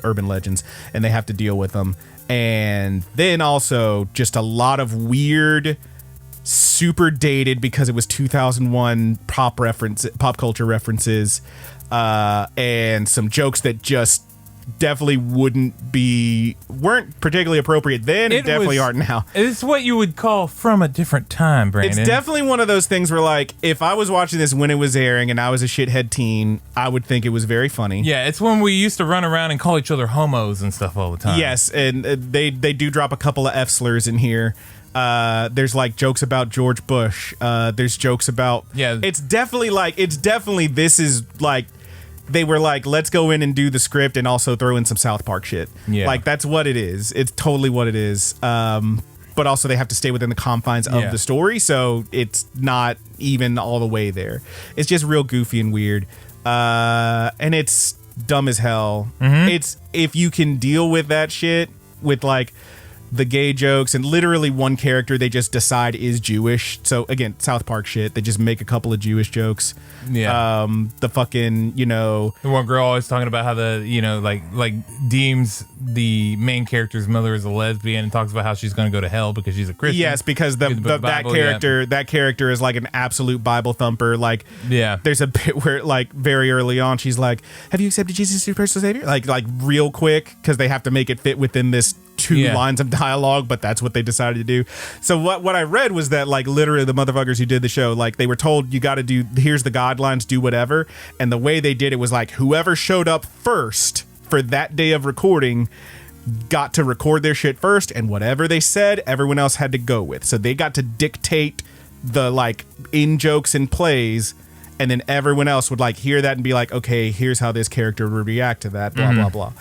urban legends, and they have to deal with them. And then also just a lot of weird, super dated because it was 2001 pop culture references, and some jokes that just definitely weren't particularly appropriate then and definitely aren't now. It's what you would call from a different time, Brandon. It's definitely one of those things where like if I was watching this when it was airing and I was a shithead teen, I would think it was very funny. Yeah, it's when we used to run around and call each other homos and stuff all the time. Yes, and they do drop a couple of F slurs in here. There's like jokes about George Bush. There's jokes about It's definitely this is like they were like, let's go in and do the script and also throw in some South Park shit. Yeah, like that's what it is. It's totally what it is. But also they have to stay within the confines of the story, so it's not even all the way there. It's just real goofy and weird, and it's dumb as hell. It's if you can deal with that shit with like the gay jokes and literally one character they just decide is Jewish. So again, South Park shit. They just make a couple of Jewish jokes. Yeah. The fucking, the one girl always talking about how the, like deems the main character's mother as a lesbian and talks about how she's going to go to hell because she's a Christian. Yes, because that character is like an absolute Bible thumper. Like, there's a bit where like very early on she's like, "Have you accepted Jesus as your personal savior?" Like real quick because they have to make it fit within this two lines of dialogue, but that's what they decided to do. So what I read was that like literally the motherfuckers who did the show, like they were told you got to do, here's the guidelines, do whatever. And the way they did it was like whoever showed up first for that day of recording got to record their shit first, and whatever they said, everyone else had to go with. So they got to dictate the like in jokes and plays, and then everyone else would like hear that and be like, okay, here's how this character would react to that, blah blah blah.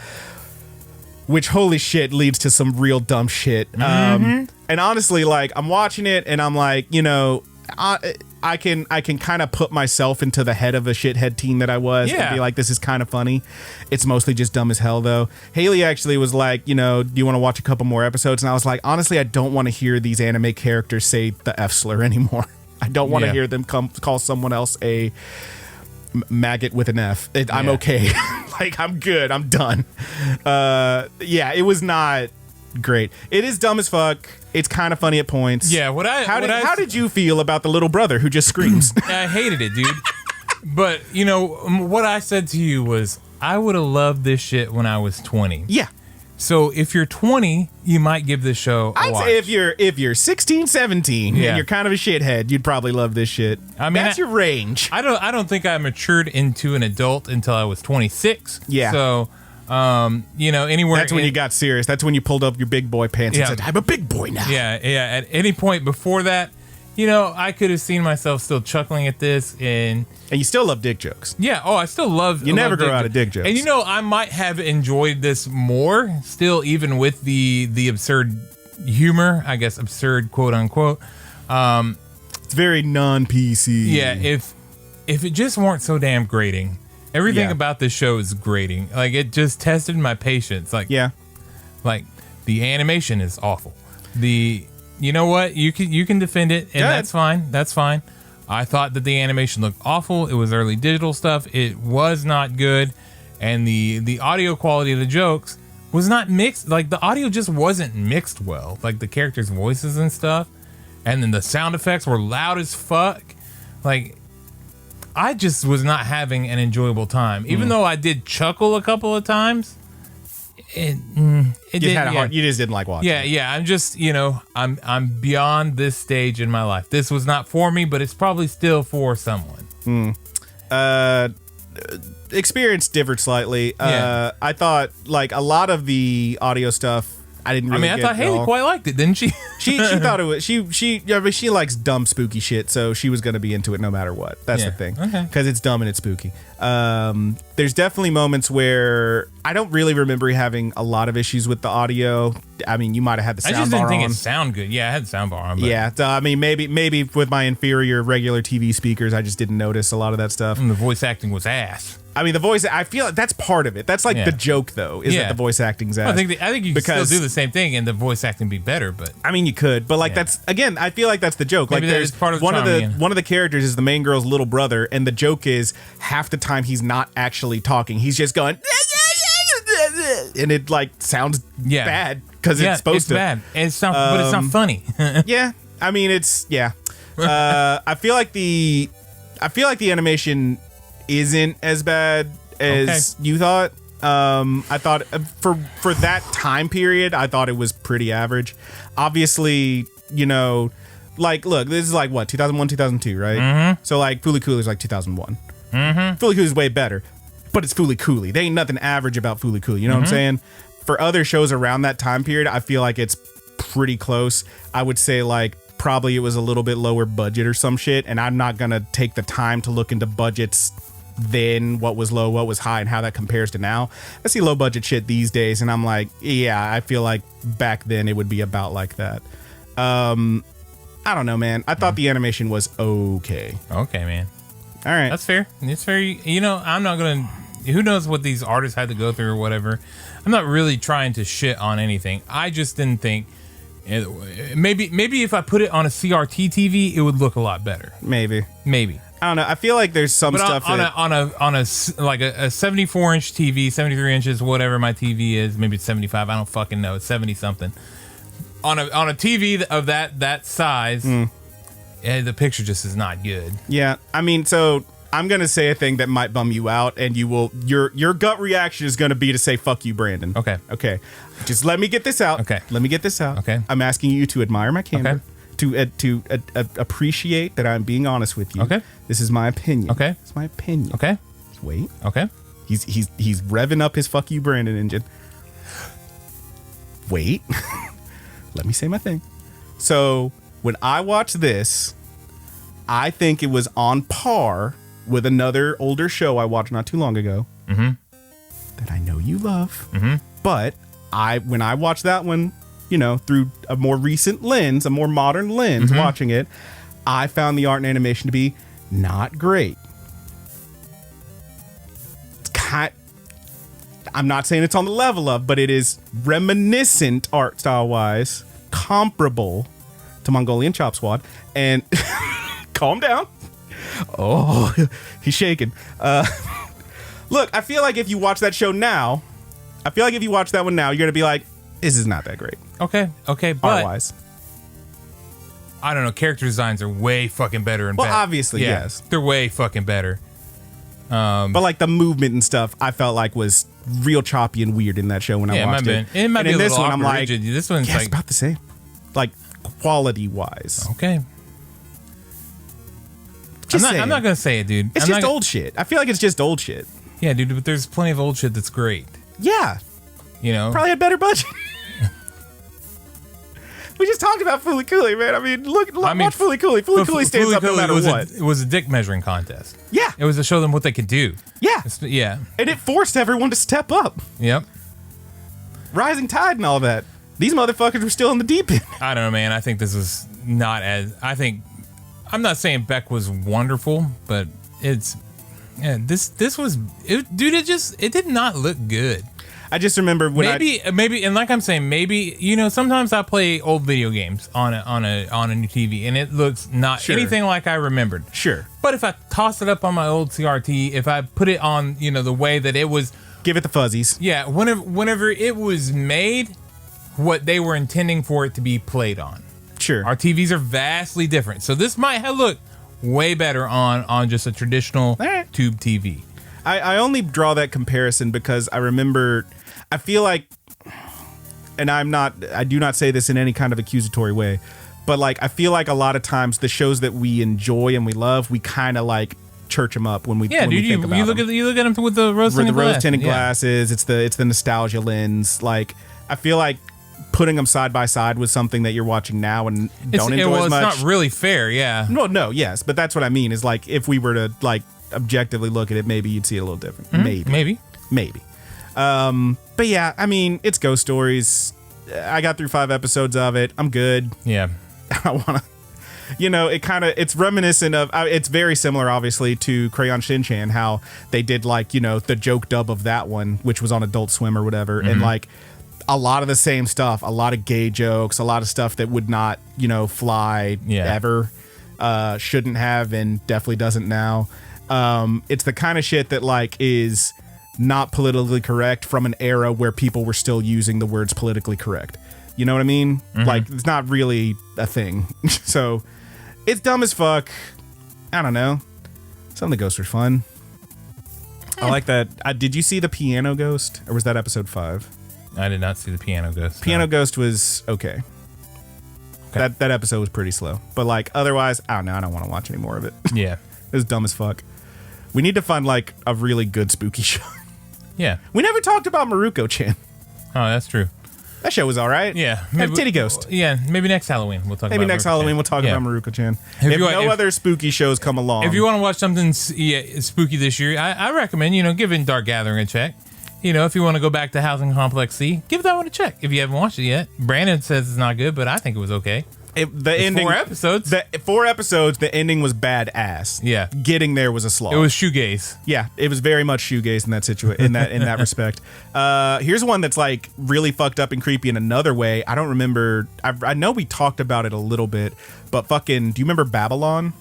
Which, holy shit, leads to some real dumb shit. And honestly, like I'm watching it and I'm like, you know, I can kind of put myself into the head of a shithead teen that I was and be like, this is kind of funny. It's mostly just dumb as hell, though. Haley actually was like, you know, do you want to watch a couple more episodes? And I was like, honestly, I don't want to hear these anime characters say the F slur anymore. I don't want to hear them call someone else a maggot with an F. I'm okay. Like, I'm good. I'm done. It was not great. It is dumb as fuck. It's kind of funny at points. Yeah. How did you feel about the little brother who just screams? I hated it, dude. But you know what I said to you was I would have loved this shit when I was 20. Yeah. So if you're 20, you might give this show a watch. I'd say if you're 16, 17, and you're kind of a shithead, you'd probably love this shit. I mean, that's your range. I don't think I matured into an adult until I was 26. Yeah. So you know, anywhere. That's when you got serious. That's when you pulled up your big boy pants and said, I'm a big boy now. Yeah. At any point before that, you know, I could have seen myself still chuckling at this, and you still love dick jokes. Yeah. Oh, I still love. You never grow out of dick jokes. And you know, I might have enjoyed this more still, even with the absurd humor. I guess absurd, quote unquote. It's very non-PC. Yeah. If it just weren't so damn grating. Everything about this show is grating. Like, it just tested my patience. Like, like the animation is awful. You know what? You can defend it, and that's fine. That's fine. I thought that the animation looked awful. It was early digital stuff. It was not good, and the audio quality of the jokes was not mixed. Like, the audio just wasn't mixed well. Like, the characters' voices and stuff, and then the sound effects were loud as fuck. Like, I just was not having an enjoyable time. Even though I did chuckle a couple of times, it you just didn't like watching. Yeah. I'm just, you know, I'm beyond this stage in my life. This was not for me, but it's probably still for someone. Experience differed slightly. I thought like a lot of the audio stuff I didn't really I thought Haley quite liked it, didn't she? she thought it was she likes dumb spooky shit, so she was going to be into it no matter what. That's the thing. Okay. Because it's dumb and it's spooky. There's definitely moments where I don't really remember having a lot of issues with the audio. I mean, you might have had the sound bar on. I just didn't think it sounded good. Yeah, I had the sound bar on. But. Yeah, I mean, maybe with my inferior regular TV speakers, I just didn't notice a lot of that stuff. And the voice acting was ass. I mean, the voice, I feel like that's part of it. That's like the joke, though, is that the voice acting's ass. I think you can still do the same thing and the voice acting be better, but... I mean, you could, but like that's, again, I feel like that's the joke. Maybe like there's part of the one charm, one of the characters is the main girl's little brother, and the joke is half the time he's not actually talking. He's just going... And it like sounds bad because it's supposed to. It's bad. But it's not funny. Yeah. I mean, I feel like the animation isn't as bad as you thought. I thought for that time period, I thought it was pretty average. Obviously, you know, like, look, this is like what, 2001, 2002, right? Mm-hmm. So like Fooly Cooley is like 2001. Mm-hmm. Fooly Cooley is way better, but it's Fooly Cooley. There ain't nothing average about Fooly Cooley. You know what I'm saying? For other shows around that time period, I feel like it's pretty close. I would say like probably it was a little bit lower budget or some shit, and I'm not gonna take the time to look into budgets then, what was low, what was high, and how that compares to now. I see low budget shit these days, and I'm like, yeah, I feel like back then it would be about like that. I don't know, man. I thought the animation was okay. Okay, man. All right. That's fair. It's fair. You know, I'm not going to... Who knows what these artists had to go through or whatever. I'm not really trying to shit on anything. I just didn't think... Maybe if I put it on a CRT TV, it would look a lot better. Maybe. I don't know. I feel like there's some stuff on a 74-inch TV, 73 inches, whatever my TV is. Maybe it's 75. I don't fucking know. It's 70 something. On a TV of that size, the picture just is not good. Yeah, I mean, so I'm gonna say a thing that might bum you out, and your gut reaction is gonna be to say "fuck you, Brandon." Okay. Just let me get this out. Okay. Let me get this out. Okay. I'm asking you to admire my candor, Okay. to appreciate that I'm being honest with you. Okay. This is my opinion. Okay. It's my opinion. Okay. Just wait. Okay. He's revving up his "fuck you, Brandon" engine. Wait. Let me say my thing. So when I watched this, I think it was on par with another older show I watched not too long ago that I know you love. But when I watched that one, through a more recent lens, a more modern lens, watching it, I found the art and animation to be not great. I'm not saying it's on the level of, but it is reminiscent art style wise, comparable to Mongolian Chop Squad. And calm down. Oh, he's shaking. Look, I feel like if you watch that show now, you're gonna be like, this is not that great. Okay, but Art-wise. I don't know. Character designs are way fucking better and better. Well, obviously, yes. They're way fucking better. But like the movement and stuff, I felt like was real choppy and weird in that show when I watched it. It might be a this little one, I'm like, rigid. This one's it's like about the same, like quality wise. Okay. I'm not gonna say it, dude. It's just old shit. I feel like it's just old shit. Yeah, dude. But there's plenty of old shit that's great. Yeah. Probably had better budget. We just talked about Fooly Cooley, man. I mean, watch Fooly Cooley. Fooly Cooley stands up no matter what. It was a dick measuring contest. Yeah. It was to show them what they could do. Yeah. Yeah. And it forced everyone to step up. Yep. Rising tide and all that. These motherfuckers were still in the deep end. I don't know, man. I think this was not as... I'm not saying Beck was wonderful, but this was... Dude, it did not look good. I just remember when maybe, and like I'm saying, maybe sometimes I play old video games on a new TV, and it looks not anything like I remembered. Sure, but if I toss it up on my old CRT, if I put it on, the way that it was, give it the fuzzies. Yeah, whenever it was made, what they were intending for it to be played on. Sure, our TVs are vastly different, so this might have looked way better on just a traditional tube TV. I only draw that comparison because I remember, I feel like, and I do not say this in any kind of accusatory way, but like, I feel like a lot of times the shows that we enjoy and we love, we kind of like church them up when we think about you look at them with the rose tinted glasses. It's the nostalgia lens. Like, I feel like putting them side by side with something that you're watching now and don't enjoy as much. It's not really fair. Yeah. No, yes, but that's what I mean. Is like if we were to like objectively look at it, maybe you'd see it a little different. Maybe. But yeah, I mean, it's Ghost Stories. I got through 5 episodes of it. I'm good. Yeah. I want to, it's reminiscent of, it's very similar, obviously, to Crayon Shin-Chan, how they did like, the joke dub of that one, which was on Adult Swim or whatever. And like a lot of the same stuff, a lot of gay jokes, a lot of stuff that would not, fly ever, shouldn't have, and definitely doesn't now. It's the kind of shit that like is not politically correct from an era where people were still using the words politically correct. You know what I mean? Like, it's not really a thing. So it's dumb as fuck. I don't know. Some of the ghosts are fun. I like that. Did you see the Piano Ghost, or was that episode 5? I did not see the Piano Ghost. Piano Ghost was okay. That episode was pretty slow. But like, otherwise, I don't know. I don't want to watch any more of it. Yeah. It was dumb as fuck. We need to find like a really good spooky show. Yeah. We never talked about Maruko-chan. Oh, that's true. That show was all right. Yeah. Maybe Titty Ghost. Yeah, maybe next Halloween we'll talk about Maruko-chan. If no other spooky shows come along. If you want to watch something spooky this year, I recommend, giving Dark Gathering a check. If you want to go back to Housing Complex C, give that one a check if you haven't watched it yet. Brandon says it's not good, but I think it was okay. The ending, 4 episodes. 4 episodes. The ending was badass. Yeah, getting there was a slog. It was shoegaze. Yeah, it was very much shoegaze in that situation. In that respect. Here's one that's like really fucked up and creepy in another way. I don't remember. I know we talked about it a little bit, but fucking, do you remember Babylon?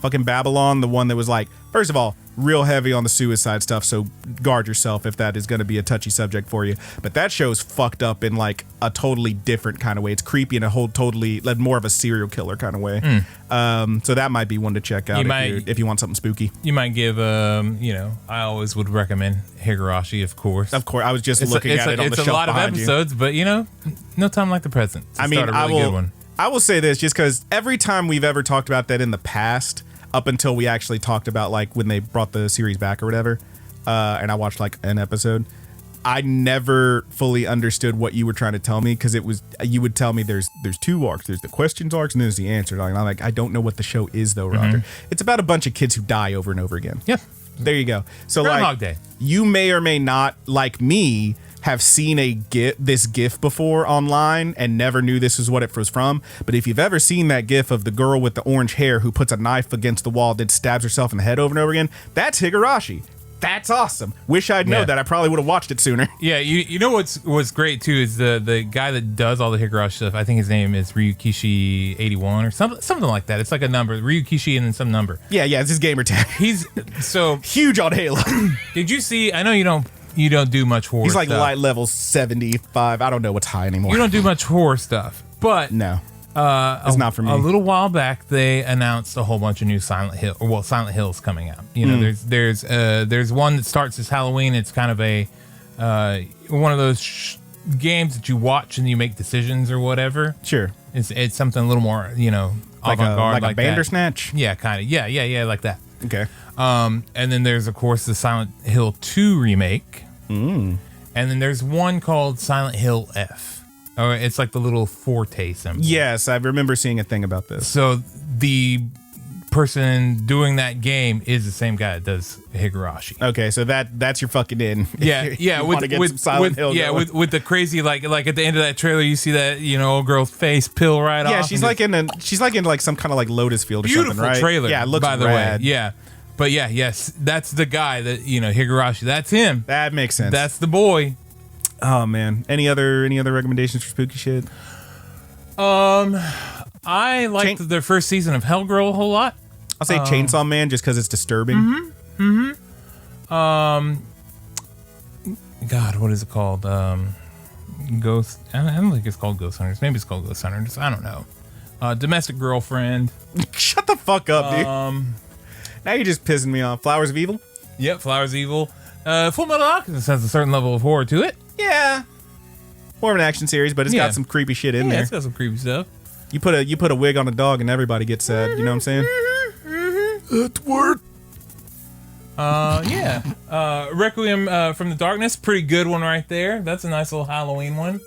Fucking Babylon, the one that was like, first of all, real heavy on the suicide stuff, so guard yourself if that is going to be a touchy subject for you. But that show's fucked up in like a totally different kind of way. It's creepy in a whole totally like more of a serial killer kind of way. So that might be one to check out if you want something spooky. You might give, I always would recommend Higurashi, of course. Of course, I was just looking at it on the shelf. It's a lot of episodes, but no time like the present. I mean, I will say this just because every time we've ever talked about that in the past, up until we actually talked about like when they brought the series back or whatever, and I watched like an episode, I never fully understood what you were trying to tell me, because you would tell me there's two arcs, there's the questions arcs and there's the answers. And I'm like, I don't know what the show is though, Roger. It's about a bunch of kids who die over and over again. Yeah, there you go. So Groundhog Day. You may or may not, like me, have seen this GIF before online and never knew this is what it was from. But if you've ever seen that GIF of the girl with the orange hair who puts a knife against the wall, then stabs herself in the head over and over again, that's Higurashi. That's awesome. Wish I'd known that. I probably would have watched it sooner. Yeah, you know what's great too is the guy that does all the Higurashi stuff. I think his name is Ryukishi81 or something like that. It's like a number, Ryukishi and then some number. Yeah, it's his gamer tag. He's so huge on Halo. Did you see? I know you don't do much horror. He's like stuff. light level 75. I don't know what's high anymore. You don't do much horror stuff, but no. It's not for me. A little while back, they announced a whole bunch of new Silent Hills coming out. There's one that starts as Halloween. It's kind of a one of those games that you watch and you make decisions or whatever. Sure, it's something a little more avant-garde, like a Bandersnatch. Yeah, kind of. Yeah, like that. Okay. And then there's of course the Silent Hill 2 remake. And then there's one called Silent Hill F. Oh, it's like the little forte symbol. Yes, I remember seeing a thing about this. So the person doing that game is the same guy that does Higurashi. Okay, so that's your fucking in. Yeah, with the crazy like at the end of that trailer, you see that old girl's face peel right off. Yeah, she's like in some kind of like lotus field or beautiful something, right? Trailer. Yeah, it looks by the rad. way. Yeah, but yes, that's the guy that Higurashi. That's him. That makes sense. That's the boy. Oh man, any other recommendations for spooky shit? I liked the first season of Hellgirl a whole lot. I'll say Chainsaw Man just because it's disturbing. God, what is it called? Ghost. I don't think it's called Ghost Hunters. Maybe it's called Ghost Hunters. I don't know. Domestic Girlfriend. Shut the fuck up, dude. Now you're just pissing me off. Flowers of Evil. Yep, Flowers of Evil. Full Metal Alchemist has a certain level of horror to it. Yeah, more of an action series, but it's got some creepy shit in there. It's got some creepy stuff. You put a wig on a dog and everybody gets sad. You know what I'm saying? That's word. Requiem from the Darkness, pretty good one right there. That's a nice little Halloween one.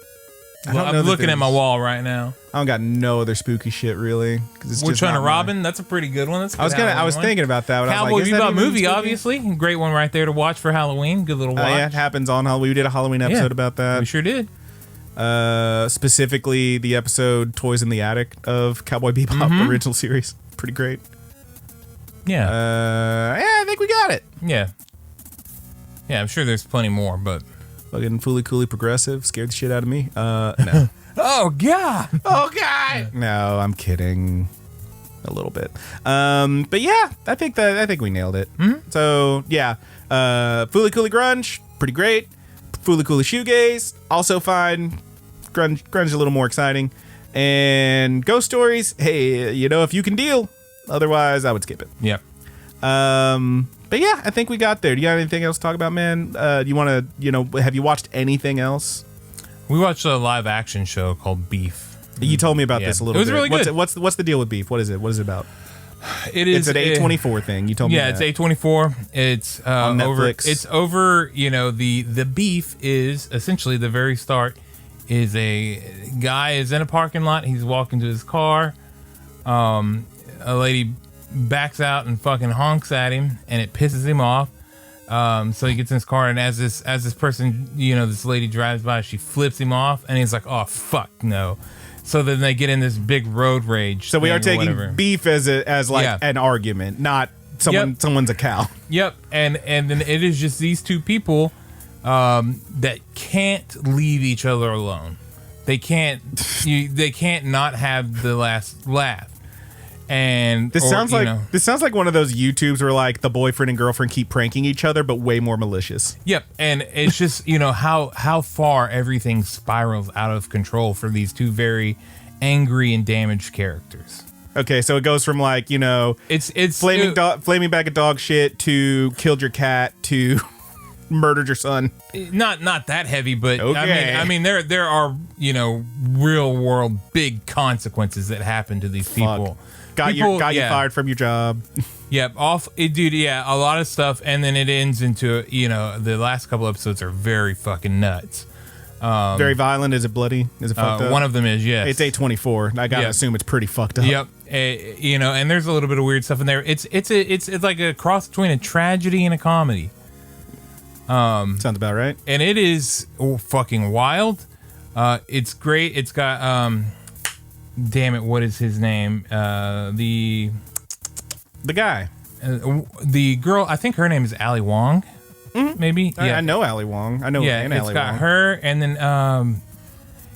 I'm looking at my wall right now. I don't got no other spooky shit really. We're trying to Robin. That's a pretty good one. I was thinking about that. Cowboy Bebop movie, obviously, great one right there to watch for Halloween. Good little watch. Yeah, it happens on Halloween. We did a Halloween episode about that. We sure did. Specifically, the episode "Toys in the Attic" of Cowboy Bebop original series. Pretty great. Yeah. I think we got it. Yeah. Yeah, I'm sure there's plenty more, but. Fucking Fooly Cooly Progressive scared the shit out of me. No. Oh God. Oh God. No, I'm kidding. A little bit. But yeah, I think we nailed it. So yeah, Fooly Cooly Grunge, pretty great. Fooly Cooly Shoegaze, also fine. Grunge a little more exciting. And Ghost Stories, hey, if you can deal. Otherwise, I would skip it. Yep. But yeah, I think we got there. Do you have anything else to talk about, man? You want to, have you watched anything else? We watched a live action show called Beef. You told me about this a little bit. It was really good. What's the deal with Beef? What is it? What is it about? It's an A24 thing. You told me that. Yeah, it's A24. It's on Netflix. It's over, the Beef is essentially the very start is a guy is in a parking lot. He's walking to his car. A lady backs out and fucking honks at him, and it pisses him off. So he gets in his car, and as this person, this lady drives by, she flips him off, and he's like, "Oh fuck no!" So then they get in this big road rage. So we are taking beef as an argument, not someone's a cow. Yep, and then it is just these two people that can't leave each other alone. They can't not have the last laugh. And this sounds like one of those YouTubes where like the boyfriend and girlfriend keep pranking each other, but way more malicious. Yep, and it's just how far everything spirals out of control for these two very angry and damaged characters. Okay, so it goes from like it's flaming bag of dog shit to killed your cat to murdered your son. Not that heavy, but okay. I mean there are real world big consequences that happen to these people. Got you fired from your job. Yep, dude. Yeah, a lot of stuff, and then it ends into the last couple episodes are very fucking nuts. Very violent. Is it bloody? Is it fucked up? One of them is, yes. It's A24. I gotta assume it's pretty fucked up. Yep. And there's a little bit of weird stuff in there. It's like a cross between a tragedy and a comedy. Sounds about right. And it is fucking wild. It's great. It's got damn it, what is his name? The guy. The girl. I think her name is Ali Wong. Mm-hmm. Maybe. I know Ali Wong. I know. Yeah, it's Ali got Wong. her, and then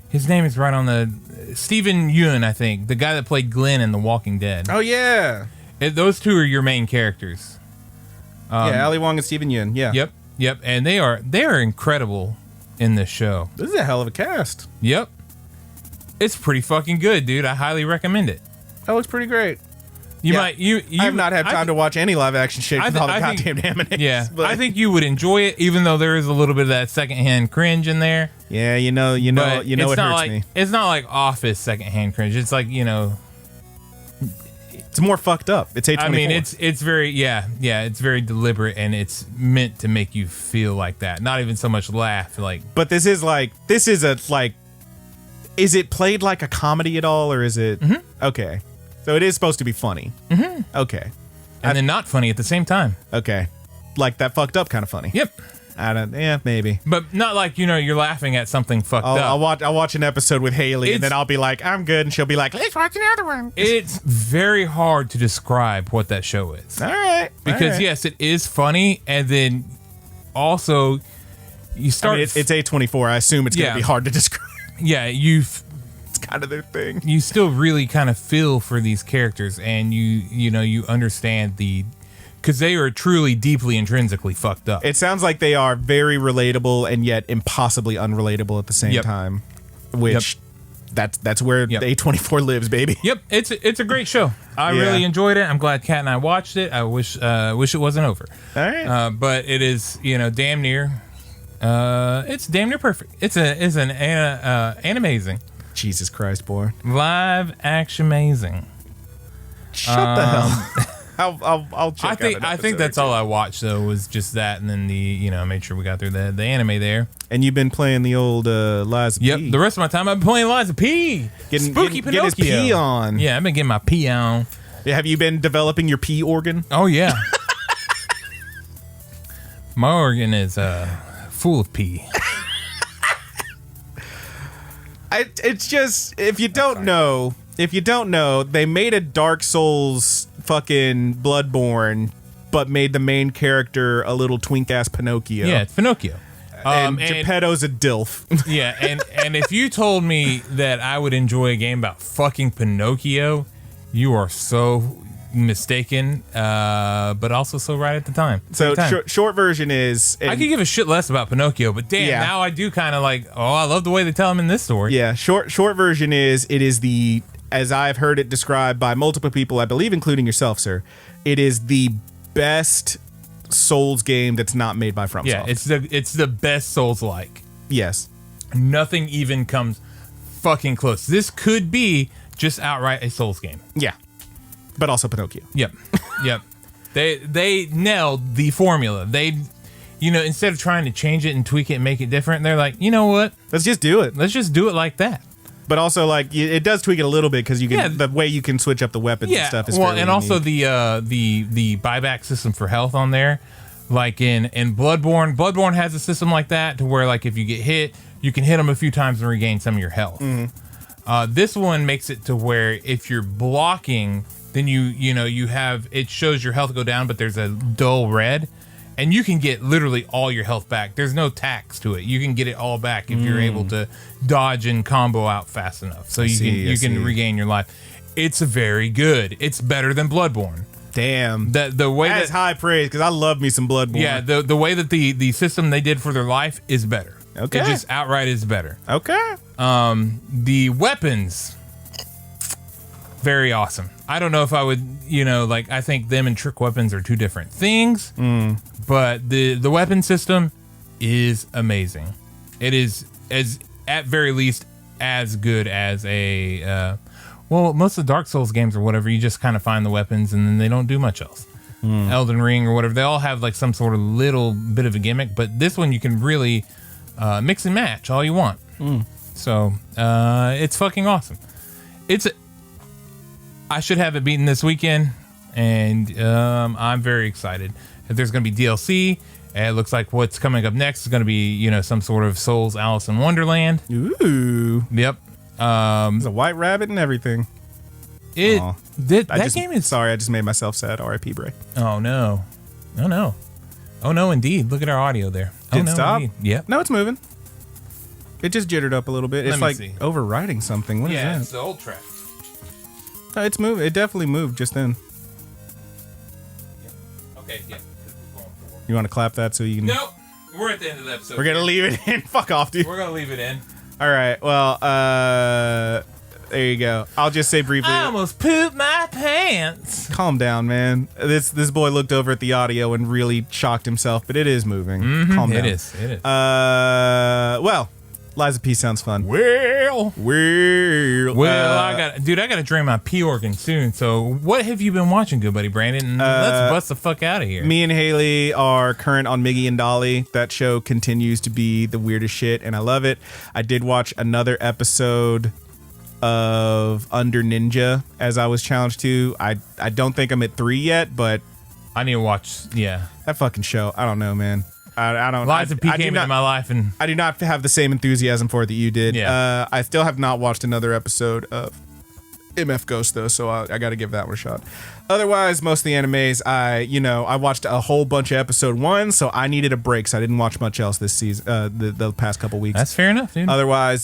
his name is right on the Stephen Yeun, I think, the guy that played Glenn in The Walking Dead. Oh yeah. Those two are your main characters. Yeah, Ali Wong and Stephen Yeun. Yeah. Yep, and they are incredible in this show. This is a hell of a cast. Yep, it's pretty fucking good, dude. I highly recommend it. That looks pretty great. I have not had time to watch any live action shit with all the goddamn animes. Yeah, but I think you would enjoy it, even though there is a little bit of that secondhand cringe in there. Yeah, it hurts me. It's not like Office secondhand cringe. It's like it's more fucked up. It's A24. I mean, it's very it's very deliberate, and it's meant to make you feel like that. Not even so much laugh, like. But is it played like a comedy at all, or is it? Mm-hmm. Okay, so it is supposed to be funny. Mm-hmm. Okay, and then not funny at the same time. Okay, like that fucked up kind of funny. Yep. Maybe, but not like you're laughing at something fucked up. I'll watch an episode with Haley, and then I'll be like, I'm good, and she'll be like, let's watch another one. It's very hard to describe what that show is. All right, because yes, it is funny, and then also you start. It's A24. I assume it's gonna be hard to describe. Yeah, it's kind of their thing. You still really kind of feel for these characters, and you understand because they are truly, deeply, intrinsically fucked up. It sounds like they are very relatable and yet impossibly unrelatable at the same time. Which that's where A24 lives, baby. Yep, it's a great show. I really enjoyed it. I'm glad Kat and I watched it. I wish it wasn't over. All right, but it is damn near. It's damn near perfect. It's an animazing. Jesus Christ, boy! Live action amazing. Shut the hell. I'll check. I think that's all I watched though, was just that, and then I made sure we got through the anime there. And you've been playing the old Liza P. Yep. The rest of my time I've been playing Liza P. Spooky Pinocchio. Get his pee on. Yeah, I've been getting my pee on. Yeah, have you been developing your pee organ? Oh yeah. My organ is full of pee. It's just if you don't know, they made a Dark Souls fucking Bloodborne, but made the main character a little twink ass Pinocchio. Yeah, it's Pinocchio. And Geppetto's a dilf. Yeah, and if you told me that I would enjoy a game about fucking Pinocchio, you are so mistaken, but also so right at the time. So short version is, I could give a shit less about Pinocchio, but damn, now I do kind of like. Oh, I love the way they tell him in this story. Yeah, short version is, it is as I've heard it described by multiple people, I believe, including yourself, sir. It is the best Souls game that's not made by FromSoft. Yeah, it's the best Souls-like. Yes, nothing even comes fucking close. This could be just outright a Souls game. Yeah. But also Pinocchio. Yep. They nailed the formula. They, instead of trying to change it and tweak it and make it different, they're like, you know what? Let's just do it. Let's just do it like that. But also, like, it does tweak it a little bit because you can the way you can switch up the weapons and stuff is fairly and also the buyback system for health on there, like in Bloodborne. Bloodborne has a system like that to where, like, if you get hit, you can hit them a few times and regain some of your health. Mm-hmm. This one makes it to where if you're blocking, then you have, it shows your health go down, but there's a dull red, and you can get literally all your health back. There's no tax to it. You can get it all back if you're able to dodge and combo out fast enough. So you can regain your life. It's very good. It's better than Bloodborne. Damn. The way That's high praise because I love me some Bloodborne. Yeah, the way that the system they did for their life is better. Okay. It just outright is better. Okay. The weapons, very awesome. I don't know if I would, I think them and trick weapons are two different things, but the weapon system is amazing. It is, as at very least, as good as a, most of the Dark Souls games or whatever, you just kind of find the weapons and then they don't do much else. Elden Ring or whatever, they all have like some sort of little bit of a gimmick, but this one you can really mix and match all you want. So it's fucking awesome. I should have it beaten this weekend, and I'm very excited. If there's going to be DLC, it looks like what's coming up next is going to be, some sort of Souls Alice in Wonderland. Ooh. Yep. There's a white rabbit and everything. That game is... Sorry, I just made myself sad. R.I.P. Bray. Oh, no. Oh, no. Oh, no, indeed. Look at our audio there. Did it stop? Indeed. Yep. No, it's moving. It just jittered up a little bit. It's like overriding something. What is that? Yeah, it's the old track. No, it's moving. It definitely moved just then. Okay, yeah. You want to clap that so you can... Nope. We're at the end of the episode. We're going to leave it in. Fuck off, dude. We're going to leave it in. All right. Well, there you go. I'll just say briefly. I almost pooped my pants. Calm down, man. This boy looked over at the audio and really shocked himself, but it is moving. Calm down. It is. Well, Lies of Peace sounds fun. Well, I I gotta drain my pee organ soon. So, what have you been watching, good buddy Brandon? Let's bust the fuck out of here. Me and Haley are current on Miggy and Dolly. That show continues to be the weirdest shit, and I love it. I did watch another episode of Under Ninja as I was challenged to. I don't think I'm at 3 yet, but I need to watch. Yeah, that fucking show. I don't know, man. I don't. Lies of P came into my life, and I do not have the same enthusiasm for it that you did. Yeah. I still have not watched another episode of MF Ghost though, so I got to give that one a shot. Otherwise, most of the animes, I watched a whole bunch of episode 1, so I needed a break, so I didn't watch much else this season, the past couple weeks. That's fair enough, dude. Otherwise,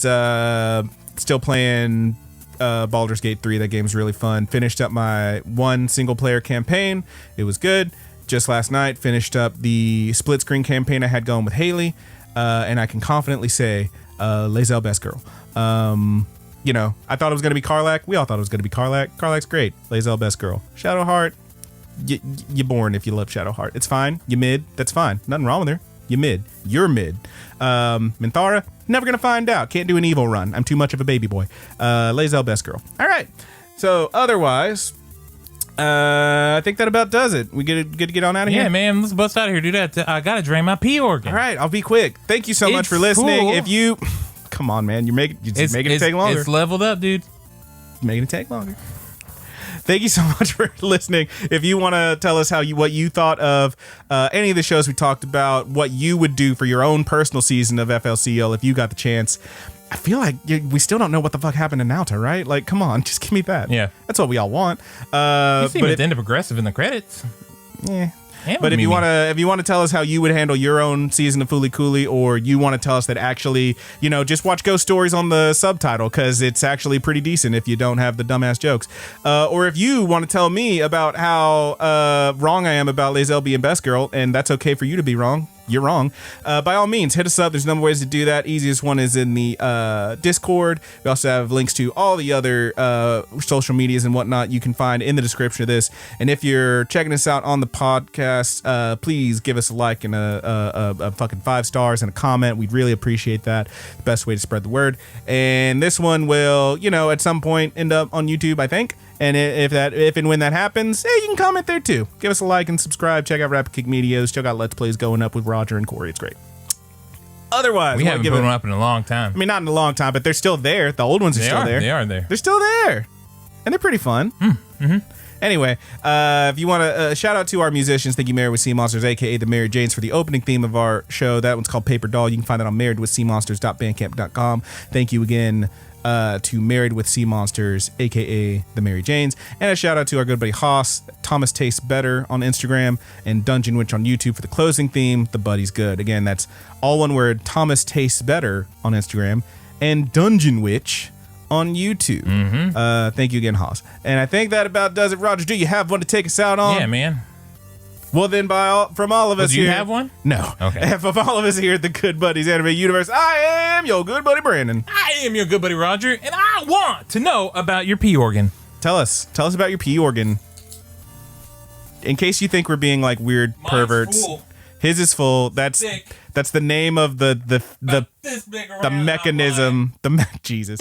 still playing Baldur's Gate 3. That game's really fun. Finished up my one single player campaign. It was good. Just last night, finished up the split screen campaign I had going with Haley, and I can confidently say, Les Ailes best girl. I thought it was going to be Karlach. We all thought it was going to be Karlach. Karlach's great. Les Ailes best girl. Shadowheart, you're born if you love Shadowheart. It's fine. You mid. That's fine. Nothing wrong with her. You mid. You're mid. Minthara, never going to find out. Can't do an evil run. I'm too much of a baby boy. Les Ailes best girl. All right. So otherwise... I think that about does it. We good to get on out of here? Yeah, man. Let's bust out of here, dude. I gotta drain my pee organ. All right, I'll be quick. Thank you so much for listening. Cool. If you... Come on, man. You're making it take longer. It's leveled up, dude. Making it take longer. Thank you so much for listening. If you want to tell us what you thought of any of the shows we talked about, what you would do for your own personal season of FLCL if you got the chance... I feel like we still don't know what the fuck happened to Naota, right? Like, come on, just give me that. Yeah. That's what we all want. You seem at the end of Progressive in the credits. Yeah. But if you want to tell us how you would handle your own season of Fooly Cooly, or you want to tell us that actually, just watch Ghost Stories on the subtitle because it's actually pretty decent if you don't have the dumbass jokes. Or if you want to tell me about how wrong I am about Les Ailes being best girl, and that's okay for you to be wrong. You're wrong. By all means, hit us up. There's a number of ways to do that. Easiest one is in the Discord. We also have links to all the other social medias and whatnot you can find in the description of this. And if you're checking us out on the podcast, please give us a like and a fucking 5 stars and a comment. We'd really appreciate that. The best way to spread the word. And this one will, at some point end up on YouTube, I think. And if and when that happens, you can comment there too. Give us a like and subscribe. Check out Rapid Kick Medios. Check out Let's Plays going up with Roger and Corey. It's great. Otherwise, we haven't put them up in a long time. I mean, not in a long time, but they're still there. The old ones are still there. They are there. They're still there, and they're pretty fun. Anyway, if you want to shout out to our musicians, thank you, Married with Sea Monsters, aka the Mary Janes, for the opening theme of our show. That one's called Paper Doll. You can find that on marriedwithseamonsters.bandcamp.com. Thank you again to Married with Sea Monsters, aka the Mary Janes, and a shout out to our good buddy Haas, Thomas Tastes Better on Instagram, and Dungeon Witch on YouTube for the closing theme, The Buddy's Good. Again, that's all one word, Thomas Tastes Better on Instagram, and Dungeon Witch on YouTube. Thank you again, Hoss. And I think that about does it. Roger, do you have one to take us out on? Yeah, man. Well, then, from all of us Do you here, have one? No. Okay. From all of us here at the Good Buddies Anime Universe, I am your good buddy Brandon. I am your good buddy Roger, and I want to know about your pee organ. Tell us about your pee organ. In case you think we're being like weird Mine's perverts, full. his is full. That's the name of the This big around mechanism. Jesus.